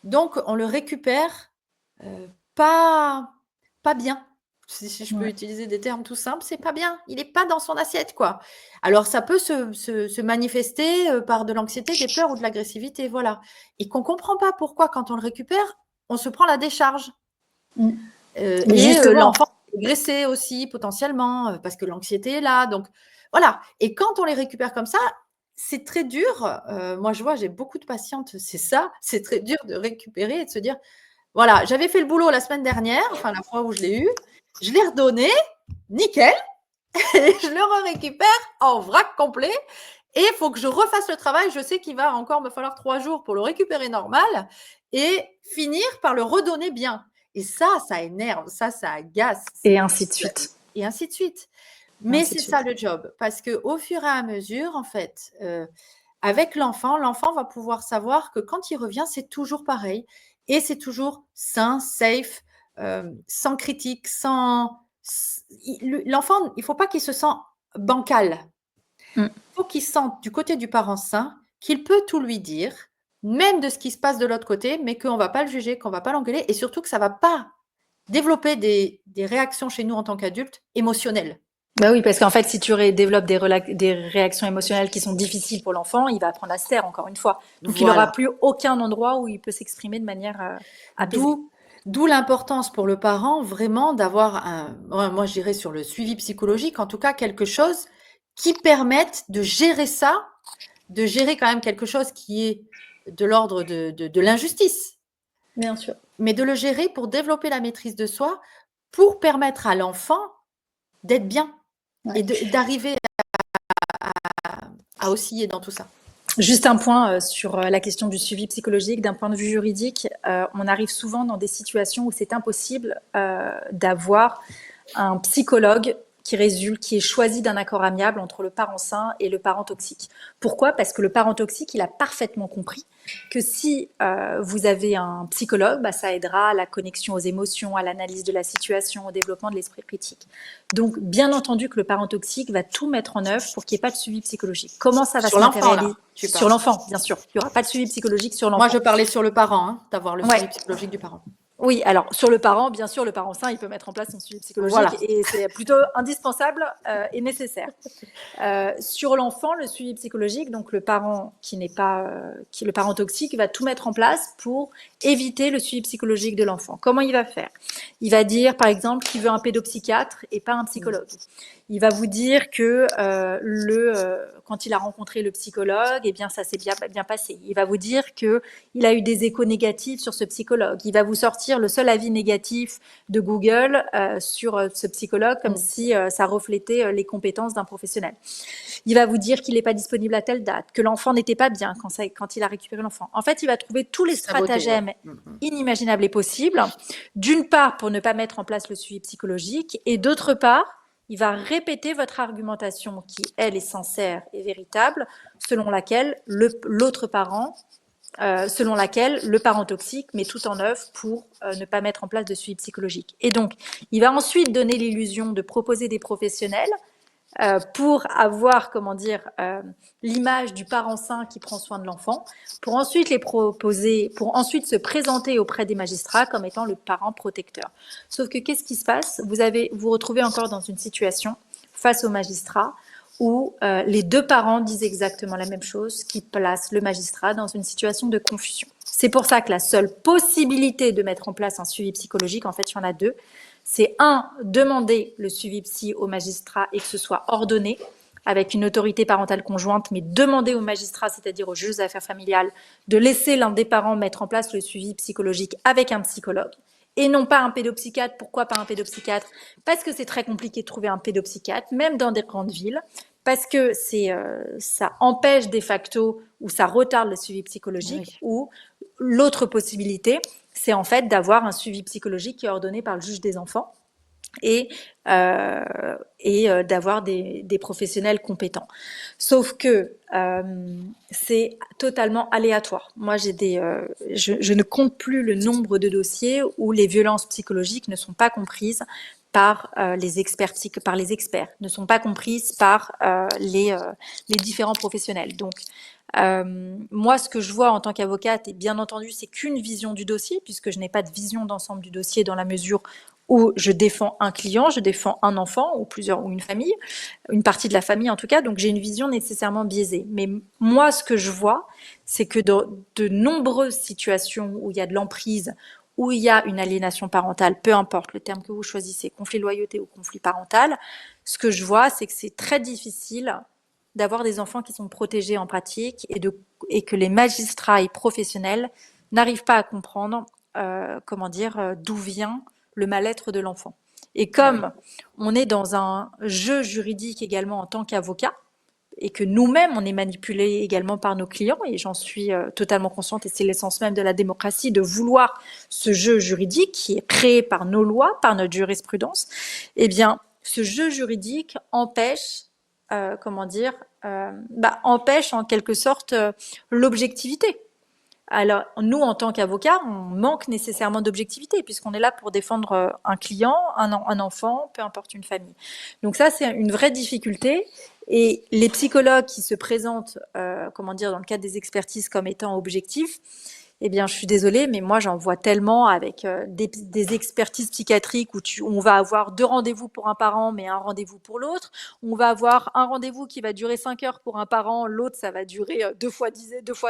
Speaker 2: Donc, on le récupère pas, pas bien. Si je peux
Speaker 1: Ouais.
Speaker 2: utiliser des termes tout simples, c'est pas bien. Il n'est pas dans son assiette, quoi. Alors, ça peut se manifester par de l'anxiété, des pleurs ou de l'agressivité, voilà. Et qu'on comprend pas pourquoi, quand on le récupère, on se prend la décharge.
Speaker 1: Mm. Mais justement,
Speaker 2: L'enfant est agressé aussi, potentiellement, parce que l'anxiété est là. Donc, voilà. Et quand on les récupère comme ça, c'est très dur. Moi, je vois, j'ai beaucoup de patientes, c'est ça. C'est très dur de récupérer et de se dire, voilà, j'avais fait le boulot la semaine dernière, enfin la fois où je l'ai eu, je l'ai redonné, nickel, et je le récupère en vrac complet. Et il faut que je refasse le travail. Je sais qu'il va encore me falloir 3 jours pour le récupérer normal et finir par le redonner bien. Et ça énerve, ça agace.
Speaker 1: et ainsi de suite.
Speaker 2: Et ainsi de suite.
Speaker 1: Et
Speaker 2: Mais
Speaker 1: ainsi de
Speaker 2: c'est ça
Speaker 1: suite.
Speaker 2: le job. Parce qu'au fur et à mesure, en fait, avec l'enfant va pouvoir savoir que quand il revient, c'est toujours pareil. Et c'est toujours sain, safe, sans critique, sans. L'enfant, il ne faut pas qu'il se sente bancal.
Speaker 1: Mm.
Speaker 2: Il faut qu'il sente du côté du parent sain qu'il peut tout lui dire, même de ce qui se passe de l'autre côté, mais qu'on ne va pas le juger, qu'on ne va pas l'engueuler, et surtout que ça ne va pas développer des réactions chez nous en tant qu'adultes émotionnelles.
Speaker 1: Bah oui, parce qu'en fait, si tu développes des réactions émotionnelles qui sont difficiles pour l'enfant, il va apprendre à se taire, encore une fois. Donc, il n'aura
Speaker 2: Voilà.
Speaker 1: plus aucun endroit où il peut s'exprimer de manière apaisée.
Speaker 2: D'où l'importance pour le parent vraiment d'avoir moi je dirais sur le suivi psychologique, en tout cas quelque chose qui permette de gérer ça, de gérer quand même quelque chose qui est de l'ordre de l'injustice,
Speaker 1: Bien sûr.
Speaker 2: mais de le gérer pour développer la maîtrise de soi, pour permettre à l'enfant d'être bien
Speaker 1: Ouais.
Speaker 2: et d'arriver à osciller dans tout ça.
Speaker 1: Juste un point sur la question du suivi psychologique. D'un point de vue juridique, on arrive souvent dans des situations où c'est impossible d'avoir un psychologue qui est choisi d'un accord amiable entre le parent sain et le parent toxique. Pourquoi? Parce que le parent toxique, il a parfaitement compris que si vous avez un psychologue, bah, ça aidera à la connexion aux émotions, à l'analyse de la situation, au développement de l'esprit critique. Donc, bien entendu que le parent toxique va tout mettre en œuvre pour qu'il n'y ait pas de suivi psychologique. Comment ça va
Speaker 2: Sur
Speaker 1: se
Speaker 2: l'enfant,
Speaker 1: matérialiser?
Speaker 2: là, tu
Speaker 1: Sur
Speaker 2: parles.
Speaker 1: l'enfant, bien sûr. Il n'y aura pas de suivi psychologique sur
Speaker 2: Moi, je
Speaker 1: l'enfant.
Speaker 2: parlais sur le parent, hein, d'avoir le
Speaker 1: Ouais.
Speaker 2: suivi psychologique du parent.
Speaker 1: Oui, alors sur le parent, bien sûr, le parent sain, il peut mettre en place son suivi psychologique
Speaker 2: Voilà.
Speaker 1: et c'est plutôt indispensable et nécessaire. Sur l'enfant, le suivi psychologique, donc le parent qui n'est pas, le parent toxique va tout mettre en place pour éviter le suivi psychologique de l'enfant. Comment il va faire? Il va dire, par exemple, qu'il veut un pédopsychiatre et pas un psychologue. Il va vous dire que quand il a rencontré le psychologue, eh bien ça s'est bien passé. Il va vous dire que il a eu des échos négatifs sur ce psychologue. Il va vous sortir le seul avis négatif de Google sur ce psychologue, comme si ça reflétait les compétences d'un professionnel. Il va vous dire qu'il n'est pas disponible à telle date, que l'enfant n'était pas bien quand il a récupéré l'enfant. En fait, il va trouver tous les stratagèmes inimaginables et possibles, d'une part pour ne pas mettre en place le suivi psychologique, et d'autre part, il va répéter votre argumentation qui, elle, est sincère et véritable, selon laquelle l'autre parent, selon laquelle le parent toxique met tout en œuvre pour ne pas mettre en place de suivi psychologique. Et donc, il va ensuite donner l'illusion de proposer des professionnels pour avoir, l'image du parent sain qui prend soin de l'enfant, pour ensuite les proposer, pour ensuite se présenter auprès des magistrats comme étant le parent protecteur. Sauf que qu'est-ce qui se passe? Vous retrouvez encore dans une situation face au magistrat où les deux parents disent exactement la même chose, qui place le magistrat dans une situation de confusion. C'est pour ça que la seule possibilité de mettre en place un suivi psychologique, en fait, il y en a deux. C'est demander le suivi psy au magistrat et que ce soit ordonné avec une autorité parentale conjointe, mais demander au magistrat, c'est-à-dire au juge des affaires familiales, de laisser l'un des parents mettre en place le suivi psychologique avec un psychologue et non pas un pédopsychiatre. Pourquoi pas un pédopsychiatre? Parce que c'est très compliqué de trouver un pédopsychiatre, même dans des grandes villes, parce que ça empêche de facto ou ça retarde le suivi psychologique, ou l'autre possibilité, c'est en fait d'avoir un suivi psychologique qui est ordonné par le juge des enfants et d'avoir des professionnels compétents. Sauf que c'est totalement aléatoire. Moi, je ne compte plus le nombre de dossiers où les violences psychologiques ne sont pas comprises par les experts, ne sont pas comprises par les différents professionnels. Donc, moi, ce que je vois en tant qu'avocate, et bien entendu, c'est qu'une vision du dossier, puisque je n'ai pas de vision d'ensemble du dossier dans la mesure où je défends un client, je défends un enfant ou une famille, une partie de la famille en tout cas, donc j'ai une vision nécessairement biaisée. Mais moi, ce que je vois, c'est que dans de nombreuses situations où il y a de l'emprise, où il y a une aliénation parentale, peu importe le terme que vous choisissez, conflit de loyauté ou conflit parental, ce que je vois, c'est que c'est très difficile d'avoir des enfants qui sont protégés en pratique et que les magistrats et professionnels n'arrivent pas à comprendre, d'où vient le mal-être de l'enfant. Et comme on est dans un jeu juridique également en tant qu'avocat, et que nous-mêmes, on est manipulés également par nos clients, et j'en suis totalement consciente, et c'est l'essence même de la démocratie, de vouloir ce jeu juridique qui est créé par nos lois, par notre jurisprudence, eh bien, ce jeu juridique empêche, empêche en quelque sorte l'objectivité. Alors, nous, en tant qu'avocats, on manque nécessairement d'objectivité puisqu'on est là pour défendre un client, un enfant, peu importe une famille. Donc ça, c'est une vraie difficulté. Et les psychologues qui se présentent, dans le cadre des expertises comme étant objectifs, eh bien, je suis désolée, mais moi, j'en vois tellement avec des expertises psychiatriques où on va avoir 2 rendez-vous pour un parent, mais un rendez-vous pour l'autre. On va avoir un rendez-vous qui va durer 5 heures pour un parent, l'autre, ça va durer 2 fois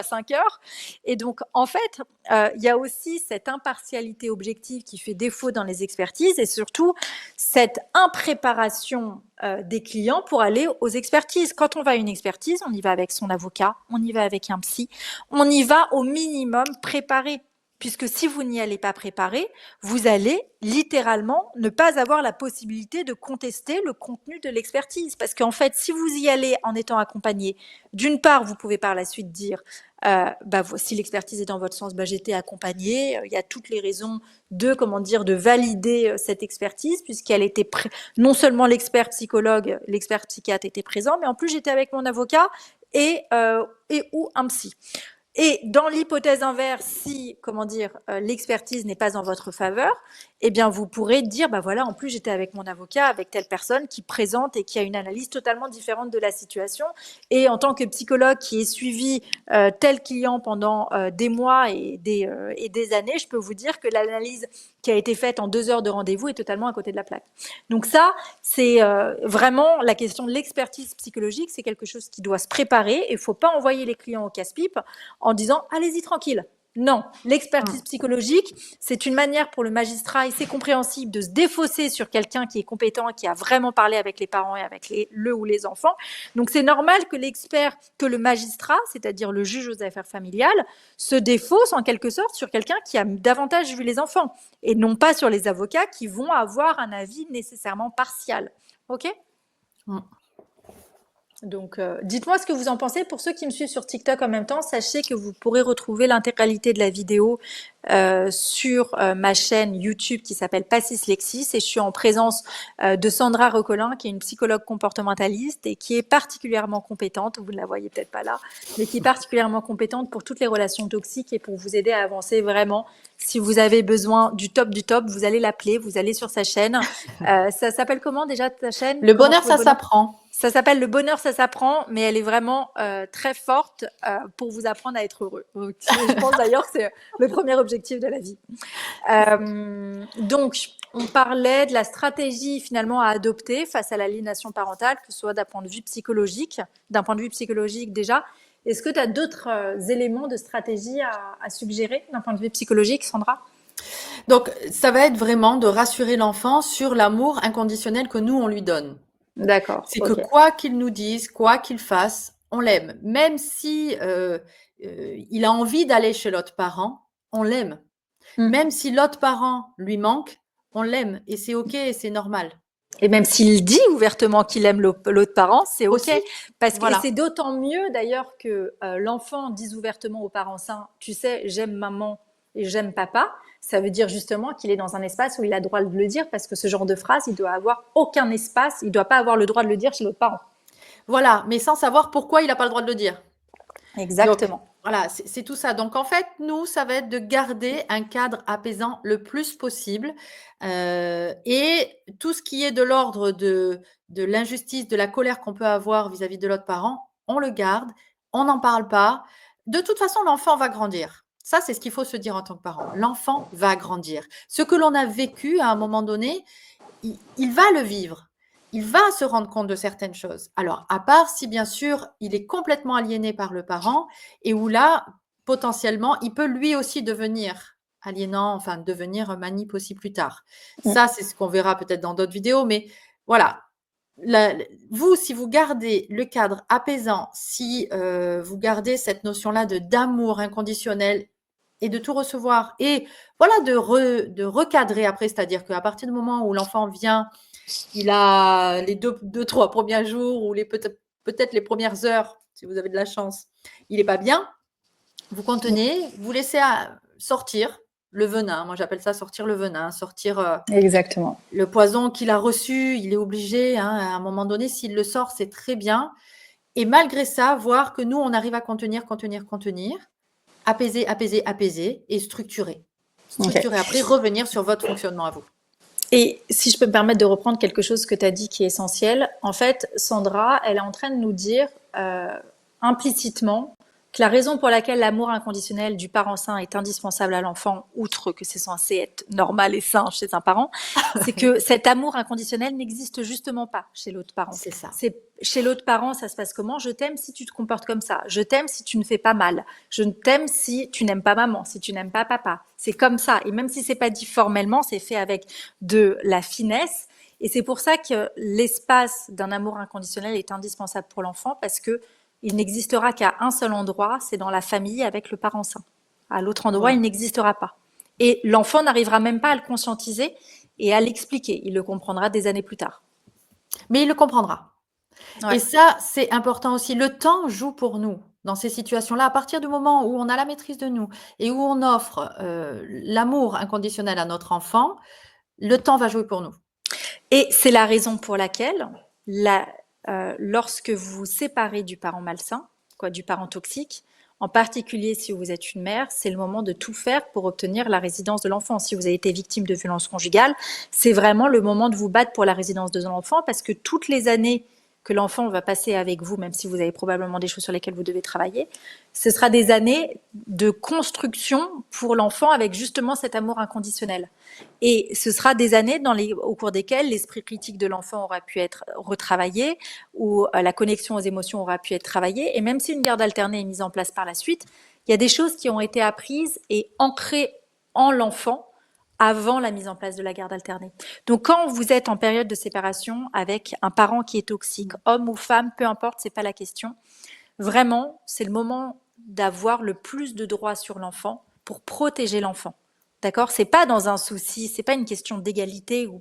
Speaker 1: 5 heures. Et donc, en fait, il y a aussi cette impartialité objective qui fait défaut dans les expertises et surtout cette impréparation des clients pour aller aux expertises. Quand on va à une expertise, on y va avec son avocat, on y va avec un psy, on y va au minimum préparé. Puisque si vous n'y allez pas préparé, vous allez littéralement ne pas avoir la possibilité de contester le contenu de l'expertise. Parce qu'en fait, si vous y allez en étant accompagné, d'une part, vous pouvez par la suite dire si l'expertise est dans votre sens, j'étais accompagnée, il y a toutes les raisons de valider cette expertise, puisqu'elle était non seulement l'expert psychologue, l'expert psychiatre était présent, mais en plus j'étais avec mon avocat et ou un psy. Et dans l'hypothèse inverse, si, l'expertise n'est pas en votre faveur, eh bien, vous pourrez dire, en plus, j'étais avec mon avocat, avec telle personne qui présente et qui a une analyse totalement différente de la situation. Et en tant que psychologue qui ait suivi tel client pendant des mois et des années, je peux vous dire que l'analyse qui a été faite en 2 heures de rendez-vous est totalement à côté de la plaque. Donc ça, c'est vraiment la question de l'expertise psychologique, c'est quelque chose qui doit se préparer et il ne faut pas envoyer les clients au casse-pipe en disant « allez-y tranquille ». Non, l'expertise psychologique, c'est une manière pour le magistrat, et c'est compréhensible, de se défausser sur quelqu'un qui est compétent, qui a vraiment parlé avec les parents et avec le ou les enfants. Donc c'est normal que le magistrat, c'est-à-dire le juge aux affaires familiales, se défausse en quelque sorte sur quelqu'un qui a davantage vu les enfants, et non pas sur les avocats qui vont avoir un avis nécessairement partial. Ok ? Donc, dites-moi ce que vous en pensez. Pour ceux qui me suivent sur TikTok en même temps, sachez que vous pourrez retrouver l'intégralité de la vidéo sur ma chaîne YouTube qui s'appelle Passis Lexis, et je suis en présence de Sandra Recolin, qui est une psychologue comportementaliste et qui est particulièrement compétente, vous ne la voyez peut-être pas là, mais qui est particulièrement compétente pour toutes les relations toxiques et pour vous aider à avancer vraiment. Si vous avez besoin du top, vous allez l'appeler, vous allez sur sa chaîne. Ça s'appelle comment déjà ta chaîne ?
Speaker 2: Le bonheur, ça s'apprend.
Speaker 1: Ça s'appelle Le bonheur, ça s'apprend, mais elle est vraiment très forte pour vous apprendre à être heureux. Je pense d'ailleurs que c'est le premier objectif de la vie. Donc, on parlait de la stratégie finalement à adopter face à l'aliénation parentale, que ce soit d'un point de vue psychologique, déjà. Est-ce que tu as d'autres éléments de stratégie à suggérer d'un point de vue psychologique, Sandra?
Speaker 2: Donc, ça va être vraiment de rassurer l'enfant sur l'amour inconditionnel que nous, on lui donne.
Speaker 1: D'accord,
Speaker 2: C'est que
Speaker 1: ok.
Speaker 2: quoi qu'il nous dise, quoi qu'il fasse, on l'aime. Même si il a envie d'aller chez l'autre parent, on l'aime.
Speaker 1: Mm.
Speaker 2: Même si l'autre parent lui manque, on l'aime. Et c'est OK et c'est normal.
Speaker 1: Et même s'il dit ouvertement qu'il aime l'autre parent, c'est ok.
Speaker 2: Aussi,
Speaker 1: Et
Speaker 2: voilà.
Speaker 1: c'est d'autant mieux d'ailleurs que l'enfant dise ouvertement aux parents sains, tu sais, j'aime maman et j'aime papa. Ça veut dire justement qu'il est dans un espace où il a le droit de le dire, parce que ce genre de phrase, il doit avoir aucun espace, il doit pas avoir le droit de le dire chez l'autre parent.
Speaker 2: Voilà, mais sans savoir pourquoi il n'a pas le droit de le dire. Donc,
Speaker 1: Exactement.
Speaker 2: voilà, c'est tout ça. Donc, en fait, nous, ça va être de garder un cadre apaisant le plus possible. Et tout ce qui est de l'ordre de l'injustice, de la colère qu'on peut avoir vis-à-vis de l'autre parent, on le garde, on n'en parle pas. De toute façon, l'enfant va grandir. Ça, c'est ce qu'il faut se dire en tant que parent. L'enfant va grandir. Ce que l'on a vécu à un moment donné, il va le vivre. Il va se rendre compte de certaines choses. Alors, à part si bien sûr il est complètement aliéné par le parent et où là, potentiellement, il peut lui aussi devenir aliénant, enfin devenir manip aussi plus tard.
Speaker 1: Mm.
Speaker 2: Ça, c'est ce qu'on verra peut-être dans d'autres vidéos, mais voilà. Vous, si vous gardez le cadre apaisant, si vous gardez cette notion-là d'amour inconditionnel et de tout recevoir et voilà de recadrer après, c'est-à-dire qu'à partir du moment où l'enfant vient, il a les deux, trois premiers jours ou peut-être les premières heures, si vous avez de la chance, il n'est pas bien, vous contenez, vous laissez sortir le venin. Moi, j'appelle ça sortir le venin, sortir
Speaker 1: Exactement.
Speaker 2: le poison qu'il a reçu. Il est obligé, hein, à un moment donné, s'il le sort, c'est très bien. Et malgré ça, voir que nous, on arrive à contenir, apaiser, apaiser, apaiser et structurer.
Speaker 1: Ok.
Speaker 2: Structurer après, revenir sur votre fonctionnement à vous.
Speaker 1: Et si je peux me permettre de reprendre quelque chose que tu as dit qui est essentiel, en fait, Sandra, elle est en train de nous dire implicitement que la raison pour laquelle l'amour inconditionnel du parent sain est indispensable à l'enfant, outre que c'est censé être normal et sain chez un parent, c'est que cet amour inconditionnel n'existe justement pas chez l'autre parent.
Speaker 2: C'est ça.
Speaker 1: C'est chez l'autre parent, ça se passe comment? Je t'aime si tu te comportes comme ça. Je t'aime si tu ne fais pas mal. Je t'aime si tu n'aimes pas maman, si tu n'aimes pas papa. C'est comme ça. Et même si c'est pas dit formellement, c'est fait avec de la finesse. Et c'est pour ça que l'espace d'un amour inconditionnel est indispensable pour l'enfant, parce que il n'existera qu'à un seul endroit, c'est dans la famille avec le parent sain. À l'autre endroit,
Speaker 2: Voilà.
Speaker 1: il n'existera pas. Et l'enfant n'arrivera même pas à le conscientiser et à l'expliquer. Il le comprendra des années plus tard.
Speaker 2: Mais il le comprendra.
Speaker 1: Ouais.
Speaker 2: Et ça, c'est important aussi. Le temps joue pour nous dans ces situations-là. À partir du moment où on a la maîtrise de nous et où on offre l'amour inconditionnel à notre enfant, le temps va jouer pour nous.
Speaker 1: Et c'est la raison pour laquelle, lorsque vous vous séparez du parent malsain, du parent toxique, en particulier si vous êtes une mère, c'est le moment de tout faire pour obtenir la résidence de l'enfant. Si vous avez été victime de violences conjugales, c'est vraiment le moment de vous battre pour la résidence de l'enfant, parce que toutes les années que l'enfant va passer avec vous, même si vous avez probablement des choses sur lesquelles vous devez travailler, ce sera des années de construction pour l'enfant avec justement cet amour inconditionnel. Et ce sera des années au cours desquelles l'esprit critique de l'enfant aura pu être retravaillé, ou la connexion aux émotions aura pu être travaillée. Et même si une garde alternée est mise en place par la suite, il y a des choses qui ont été apprises et ancrées en l'enfant avant la mise en place de la garde alternée. Donc quand vous êtes en période de séparation avec un parent qui est toxique, homme ou femme, peu importe, c'est pas la question. Vraiment, c'est le moment d'avoir le plus de droits sur l'enfant pour protéger l'enfant. D'accord? C'est pas dans un souci, c'est pas une question d'égalité ou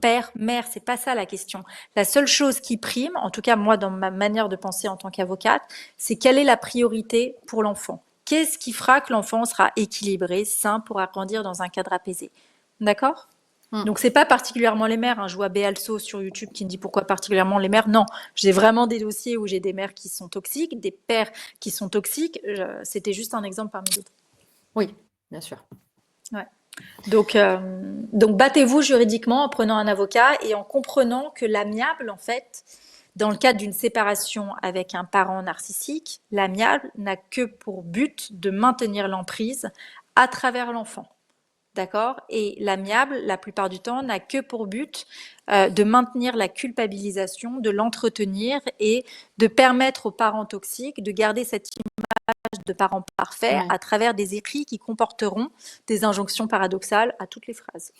Speaker 1: père, mère, c'est pas ça la question. La seule chose qui prime, en tout cas moi dans ma manière de penser en tant qu'avocate, c'est quelle est la priorité pour l'enfant. Qu'est-ce qui fera que l'enfant sera équilibré, sain, pour grandir dans un cadre apaisé? D'accord? Donc c'est pas particulièrement les mères. Je vois Béalso sur YouTube qui me dit pourquoi particulièrement les mères. Non, j'ai vraiment des dossiers où j'ai des mères qui sont toxiques, des pères qui sont toxiques. C'était juste un exemple parmi d'autres.
Speaker 2: Oui, bien sûr.
Speaker 1: Ouais. Donc battez-vous juridiquement en prenant un avocat et en comprenant que l'amiable, en fait, dans le cadre d'une séparation avec un parent narcissique, l'amiable n'a que pour but de maintenir l'emprise à travers l'enfant. d'accord? Et l'amiable, la plupart du temps, n'a que pour but de maintenir la culpabilisation, de l'entretenir et de permettre aux parents toxiques de garder cette de parents parfaits
Speaker 2: Ouais.
Speaker 1: à travers des écrits qui comporteront des injonctions paradoxales à toutes les phrases,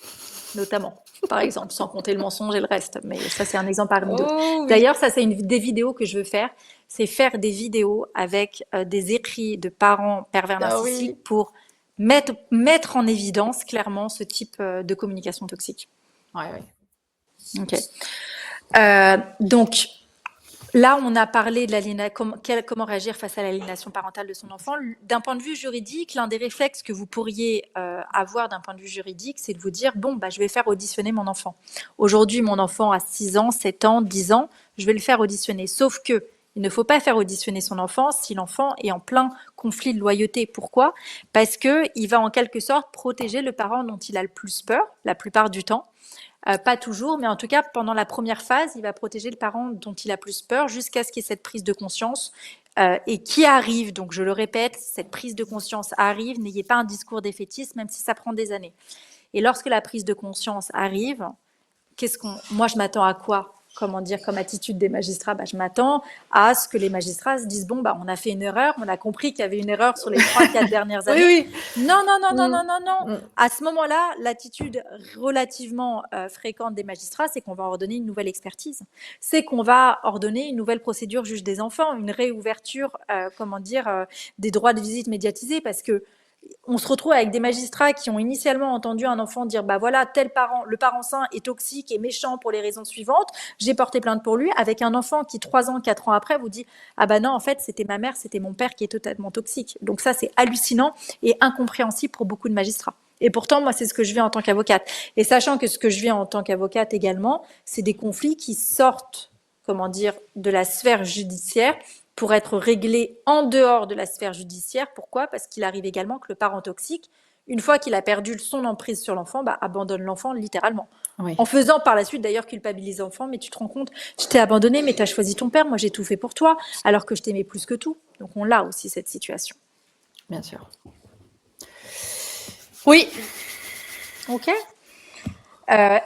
Speaker 1: notamment, par exemple, sans compter le mensonge et le reste. Mais ça, c'est un exemple parmi d'autres.
Speaker 2: Oh oui.
Speaker 1: D'ailleurs, ça, c'est des vidéos que je veux faire. C'est faire des vidéos avec des écrits de parents pervers
Speaker 2: Ah
Speaker 1: narcissiques
Speaker 2: oui.
Speaker 1: pour mettre en évidence clairement ce type de communication toxique.
Speaker 2: Ouais, ouais.
Speaker 1: Ok. Donc, là, on a parlé de comment réagir face à l'aliénation parentale de son enfant. D'un point de vue juridique, l'un des réflexes que vous pourriez avoir d'un point de vue juridique, c'est de vous dire, bon, bah, je vais faire auditionner mon enfant. Aujourd'hui, mon enfant a 6 ans, 7 ans, 10 ans, je vais le faire auditionner. Sauf que il ne faut pas faire auditionner son enfant si l'enfant est en plein conflit de loyauté. Pourquoi? Parce qu'il va en quelque sorte protéger le parent dont il a le plus peur, la plupart du temps. Pas toujours, mais en tout cas, pendant la première phase, il va protéger le parent dont il a plus peur jusqu'à ce qu'il y ait cette prise de conscience et qui arrive. Donc, je le répète, cette prise de conscience arrive. N'ayez pas un discours défaitiste, même si ça prend des années. Et lorsque la prise de conscience arrive, moi, je m'attends à quoi? Comment dire, comme attitude des magistrats, bah, je m'attends à ce que les magistrats se disent, bon, bah, on a fait une erreur, on a compris qu'il y avait une erreur sur les 3-4 dernières années.
Speaker 2: Oui,
Speaker 1: Non, non, non, non,
Speaker 2: oui.
Speaker 1: non, non, non.
Speaker 2: Mm.
Speaker 1: À ce moment-là, l'attitude relativement fréquente des magistrats, c'est qu'on va ordonner une nouvelle expertise. C'est qu'on va ordonner une nouvelle procédure juge des enfants, une réouverture, des droits de visite médiatisés, parce que on se retrouve avec des magistrats qui ont initialement entendu un enfant dire bah voilà, tel parent, le parent sain est toxique et méchant pour les raisons suivantes, j'ai porté plainte pour lui, avec un enfant qui 3 ans, 4 ans après vous dit ah bah non, en fait c'était ma mère, c'était mon père qui est totalement toxique. Donc ça c'est hallucinant et incompréhensible pour beaucoup de magistrats. Et pourtant, moi, c'est ce que je vis en tant qu'avocate. Et sachant que ce que je vis en tant qu'avocate également, c'est des conflits qui sortent, de la sphère judiciaire pour être réglé en dehors de la sphère judiciaire. Pourquoi? Parce qu'il arrive également que le parent toxique, une fois qu'il a perdu son emprise sur l'enfant, bah, abandonne l'enfant littéralement.
Speaker 2: Oui.
Speaker 1: En faisant par la suite d'ailleurs culpabiliser l'enfant, mais tu te rends compte, je t'ai abandonné, mais tu as choisi ton père, moi j'ai tout fait pour toi, alors que je t'aimais plus que tout. Donc on l'a aussi cette situation.
Speaker 2: Bien sûr. Oui.
Speaker 1: Ok.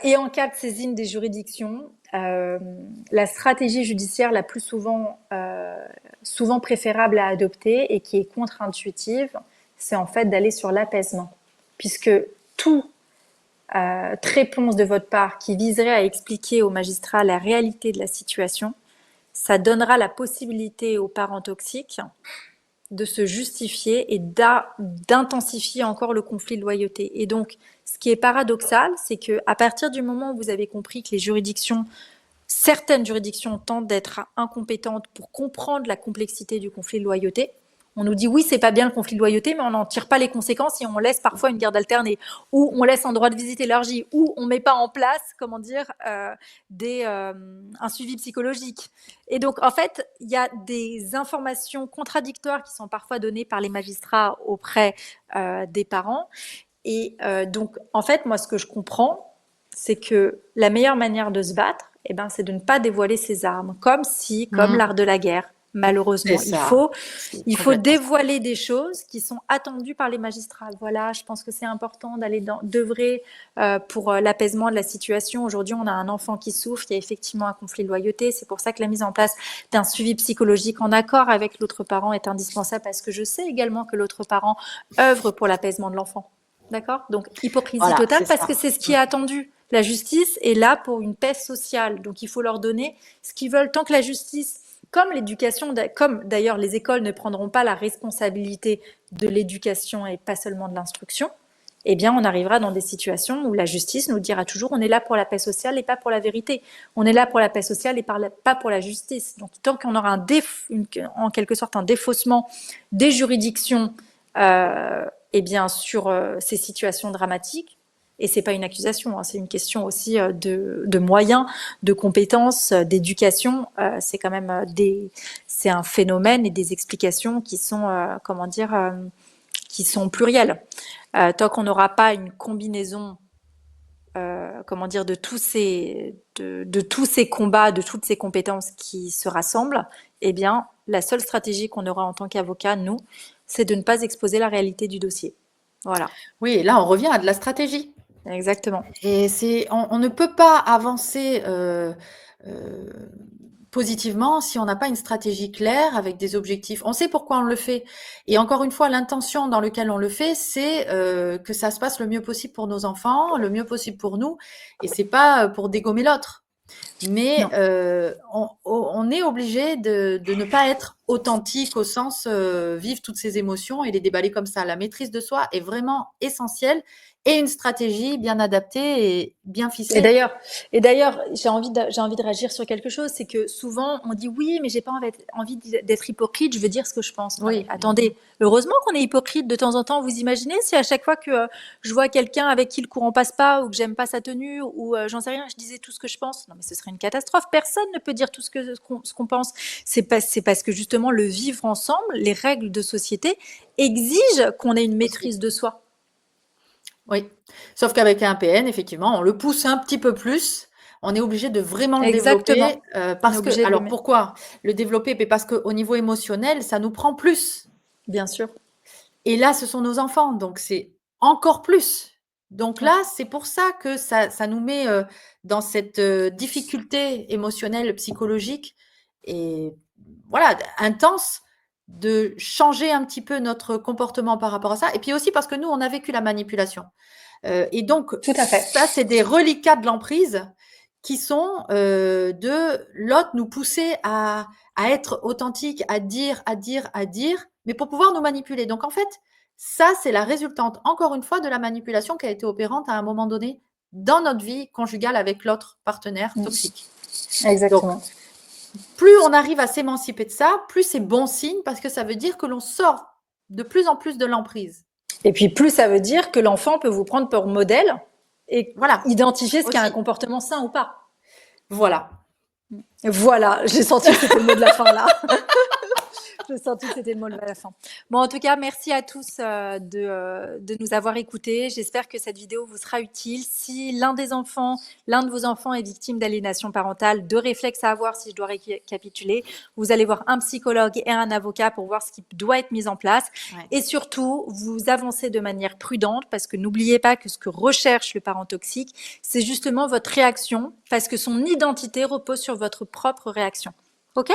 Speaker 1: Et en cas de saisine des juridictions, la stratégie judiciaire la plus souvent préférable à adopter et qui est contre-intuitive, c'est en fait d'aller sur l'apaisement. Puisque toute réponse de votre part qui viserait à expliquer au magistrat la réalité de la situation, ça donnera la possibilité aux parents toxiques de se justifier et d'intensifier encore le conflit de loyauté. Et donc, ce qui est paradoxal, c'est que à partir du moment où vous avez compris que certaines juridictions tentent d'être incompétentes pour comprendre la complexité du conflit de loyauté, on nous dit oui, c'est pas bien le conflit de loyauté, mais on n'en tire pas les conséquences et on laisse parfois une garde alternée, ou on laisse un droit de visite élargi, ou on met pas en place, un suivi psychologique. Et donc, en fait, il y a des informations contradictoires qui sont parfois données par les magistrats auprès des parents. Et donc, en fait, moi, ce que je comprends, c'est que la meilleure manière de se battre, c'est de ne pas dévoiler ses armes, comme l'art de la guerre. Malheureusement, il faut dévoiler des choses qui sont attendues par les magistrats. Voilà, je pense que c'est important d'œuvrer pour l'apaisement de la situation. Aujourd'hui, on a un enfant qui souffre, il y a effectivement un conflit de loyauté. C'est pour ça que la mise en place d'un suivi psychologique en accord avec l'autre parent est indispensable, parce que je sais également que l'autre parent œuvre pour l'apaisement de l'enfant. D'accord? Donc, hypocrisie totale, parce que c'est ce qui est attendu. La justice est là pour une paix sociale. Donc, il faut leur donner ce qu'ils veulent. Tant que la justice, comme l'éducation, comme d'ailleurs les écoles ne prendront pas la responsabilité de l'éducation et pas seulement de l'instruction, on arrivera dans des situations où la justice nous dira toujours on est là pour la paix sociale et pas pour la vérité. On est là pour la paix sociale et pas pour la justice. Donc, tant qu'on aura en quelque sorte un défaussement des juridictions sur ces situations dramatiques, et c'est pas une accusation, hein, c'est une question aussi de moyens, de compétences, d'éducation. C'est quand même c'est un phénomène et des explications qui sont qui sont plurielles. Tant qu'on n'aura pas une combinaison de tous ces combats, de toutes ces compétences qui se rassemblent, la seule stratégie qu'on aura en tant qu'avocat, nous, c'est de ne pas exposer la réalité du dossier. Voilà,
Speaker 2: Oui, et là, on revient à de la stratégie.
Speaker 1: exactement.
Speaker 2: Et on ne peut pas avancer euh, positivement si on n'a pas une stratégie claire avec des objectifs. On sait pourquoi on le fait. Et encore une fois, l'intention dans laquelle on le fait, c'est que ça se passe le mieux possible pour nos enfants, le mieux possible pour nous. Et c'est pas pour dégommer l'autre. Mais
Speaker 1: Non.
Speaker 2: on est obligé de ne pas être authentique au sens vivre toutes ces émotions et les déballer comme ça. La maîtrise de soi est vraiment essentielle et une stratégie bien adaptée et bien
Speaker 1: Et
Speaker 2: ficelée.
Speaker 1: d'ailleurs, et d'ailleurs, j'ai envie de réagir sur quelque chose, c'est que souvent on dit oui, mais j'ai pas envie d'être hypocrite, je veux dire ce que je pense. Non mais
Speaker 2: Oui,
Speaker 1: attendez, heureusement qu'on est hypocrite de temps en temps. Vous imaginez si à chaque fois que je vois quelqu'un avec qui le courant passe pas ou que j'aime pas sa tenue ou j'en sais rien, je disais tout ce que je pense. Non mais ce serait une catastrophe. Personne ne peut dire tout ce qu'on pense. C'est parce que justement le vivre ensemble, les règles de société exigent qu'on ait une
Speaker 2: aussi.
Speaker 1: maîtrise de soi.
Speaker 2: Oui. Sauf qu'avec un PN, effectivement, on le pousse un petit peu plus. On est obligé de vraiment le
Speaker 1: Développer
Speaker 2: développer
Speaker 1: On est
Speaker 2: parce que,
Speaker 1: obligé de le
Speaker 2: alors
Speaker 1: mettre,
Speaker 2: pourquoi le développer? Mais parce qu'au niveau émotionnel, ça nous prend plus.
Speaker 1: bien sûr.
Speaker 2: Et là, ce sont nos enfants, donc c'est encore plus. Donc
Speaker 1: Ouais.
Speaker 2: là, c'est pour ça que ça nous met dans cette difficulté émotionnelle, psychologique et voilà, intense de changer un petit peu notre comportement par rapport à ça. Et puis aussi parce que nous, on a vécu la manipulation. Et donc,
Speaker 1: Tout à fait.
Speaker 2: ça, c'est des reliquats de l'emprise qui sont de l'autre nous pousser à être authentique, à dire, mais pour pouvoir nous manipuler. Donc, en fait, ça, c'est la résultante, encore une fois, de la manipulation qui a été opérante à un moment donné dans notre vie conjugale avec l'autre partenaire toxique. Donc,
Speaker 1: Exactement.
Speaker 2: plus on arrive à s'émanciper de ça, plus c'est bon signe parce que ça veut dire que l'on sort de plus en plus de l'emprise.
Speaker 1: Et puis plus ça veut dire que l'enfant peut vous prendre pour modèle et
Speaker 2: Voilà,
Speaker 1: identifier ce qu'est un
Speaker 2: aussi.
Speaker 1: comportement sain ou pas.
Speaker 2: Voilà.
Speaker 1: Voilà, j'ai senti que c'était le mot de la fin là. J'ai senti que c'était le mot de la fin. Bon, en tout cas, merci à tous de nous avoir écoutés. J'espère que cette vidéo vous sera utile. Si l'un de vos enfants est victime d'aliénation parentale, deux réflexes à avoir si je dois récapituler. Vous allez voir un psychologue et un avocat pour voir ce qui doit être mis en place.
Speaker 2: Ouais.
Speaker 1: Et surtout, vous avancez de manière prudente parce que n'oubliez pas que ce que recherche le parent toxique, c'est justement votre réaction parce que son identité repose sur votre propre réaction. OK?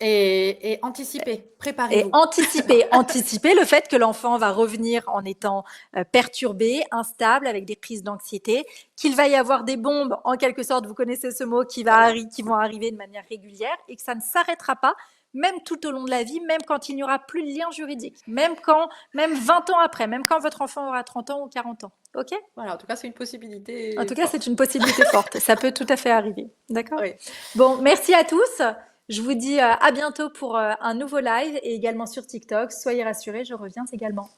Speaker 2: Et anticiper,
Speaker 1: Et
Speaker 2: préparez-vous.
Speaker 1: anticiper le fait que l'enfant va revenir en étant perturbé, instable, avec des crises d'anxiété, qu'il va y avoir des bombes, en quelque sorte, vous connaissez ce mot,
Speaker 2: Voilà.
Speaker 1: qui vont arriver de manière régulière et que ça ne s'arrêtera pas, même tout au long de la vie, même quand il n'y aura plus de lien juridique, même 20 ans après, même quand votre enfant aura 30 ans ou 40 ans. OK?
Speaker 2: Voilà, en tout cas, c'est une
Speaker 1: En
Speaker 2: possibilité
Speaker 1: tout cas, c'est
Speaker 2: forte.
Speaker 1: une possibilité forte. Ça peut tout à fait arriver. D'accord?
Speaker 2: Oui.
Speaker 1: Bon, merci à tous. Je vous dis à bientôt pour un nouveau live et également sur TikTok. Soyez rassurés, je reviens également.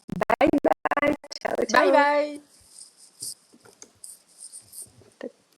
Speaker 1: Ciao,
Speaker 2: Bye
Speaker 1: ciao.
Speaker 2: bye.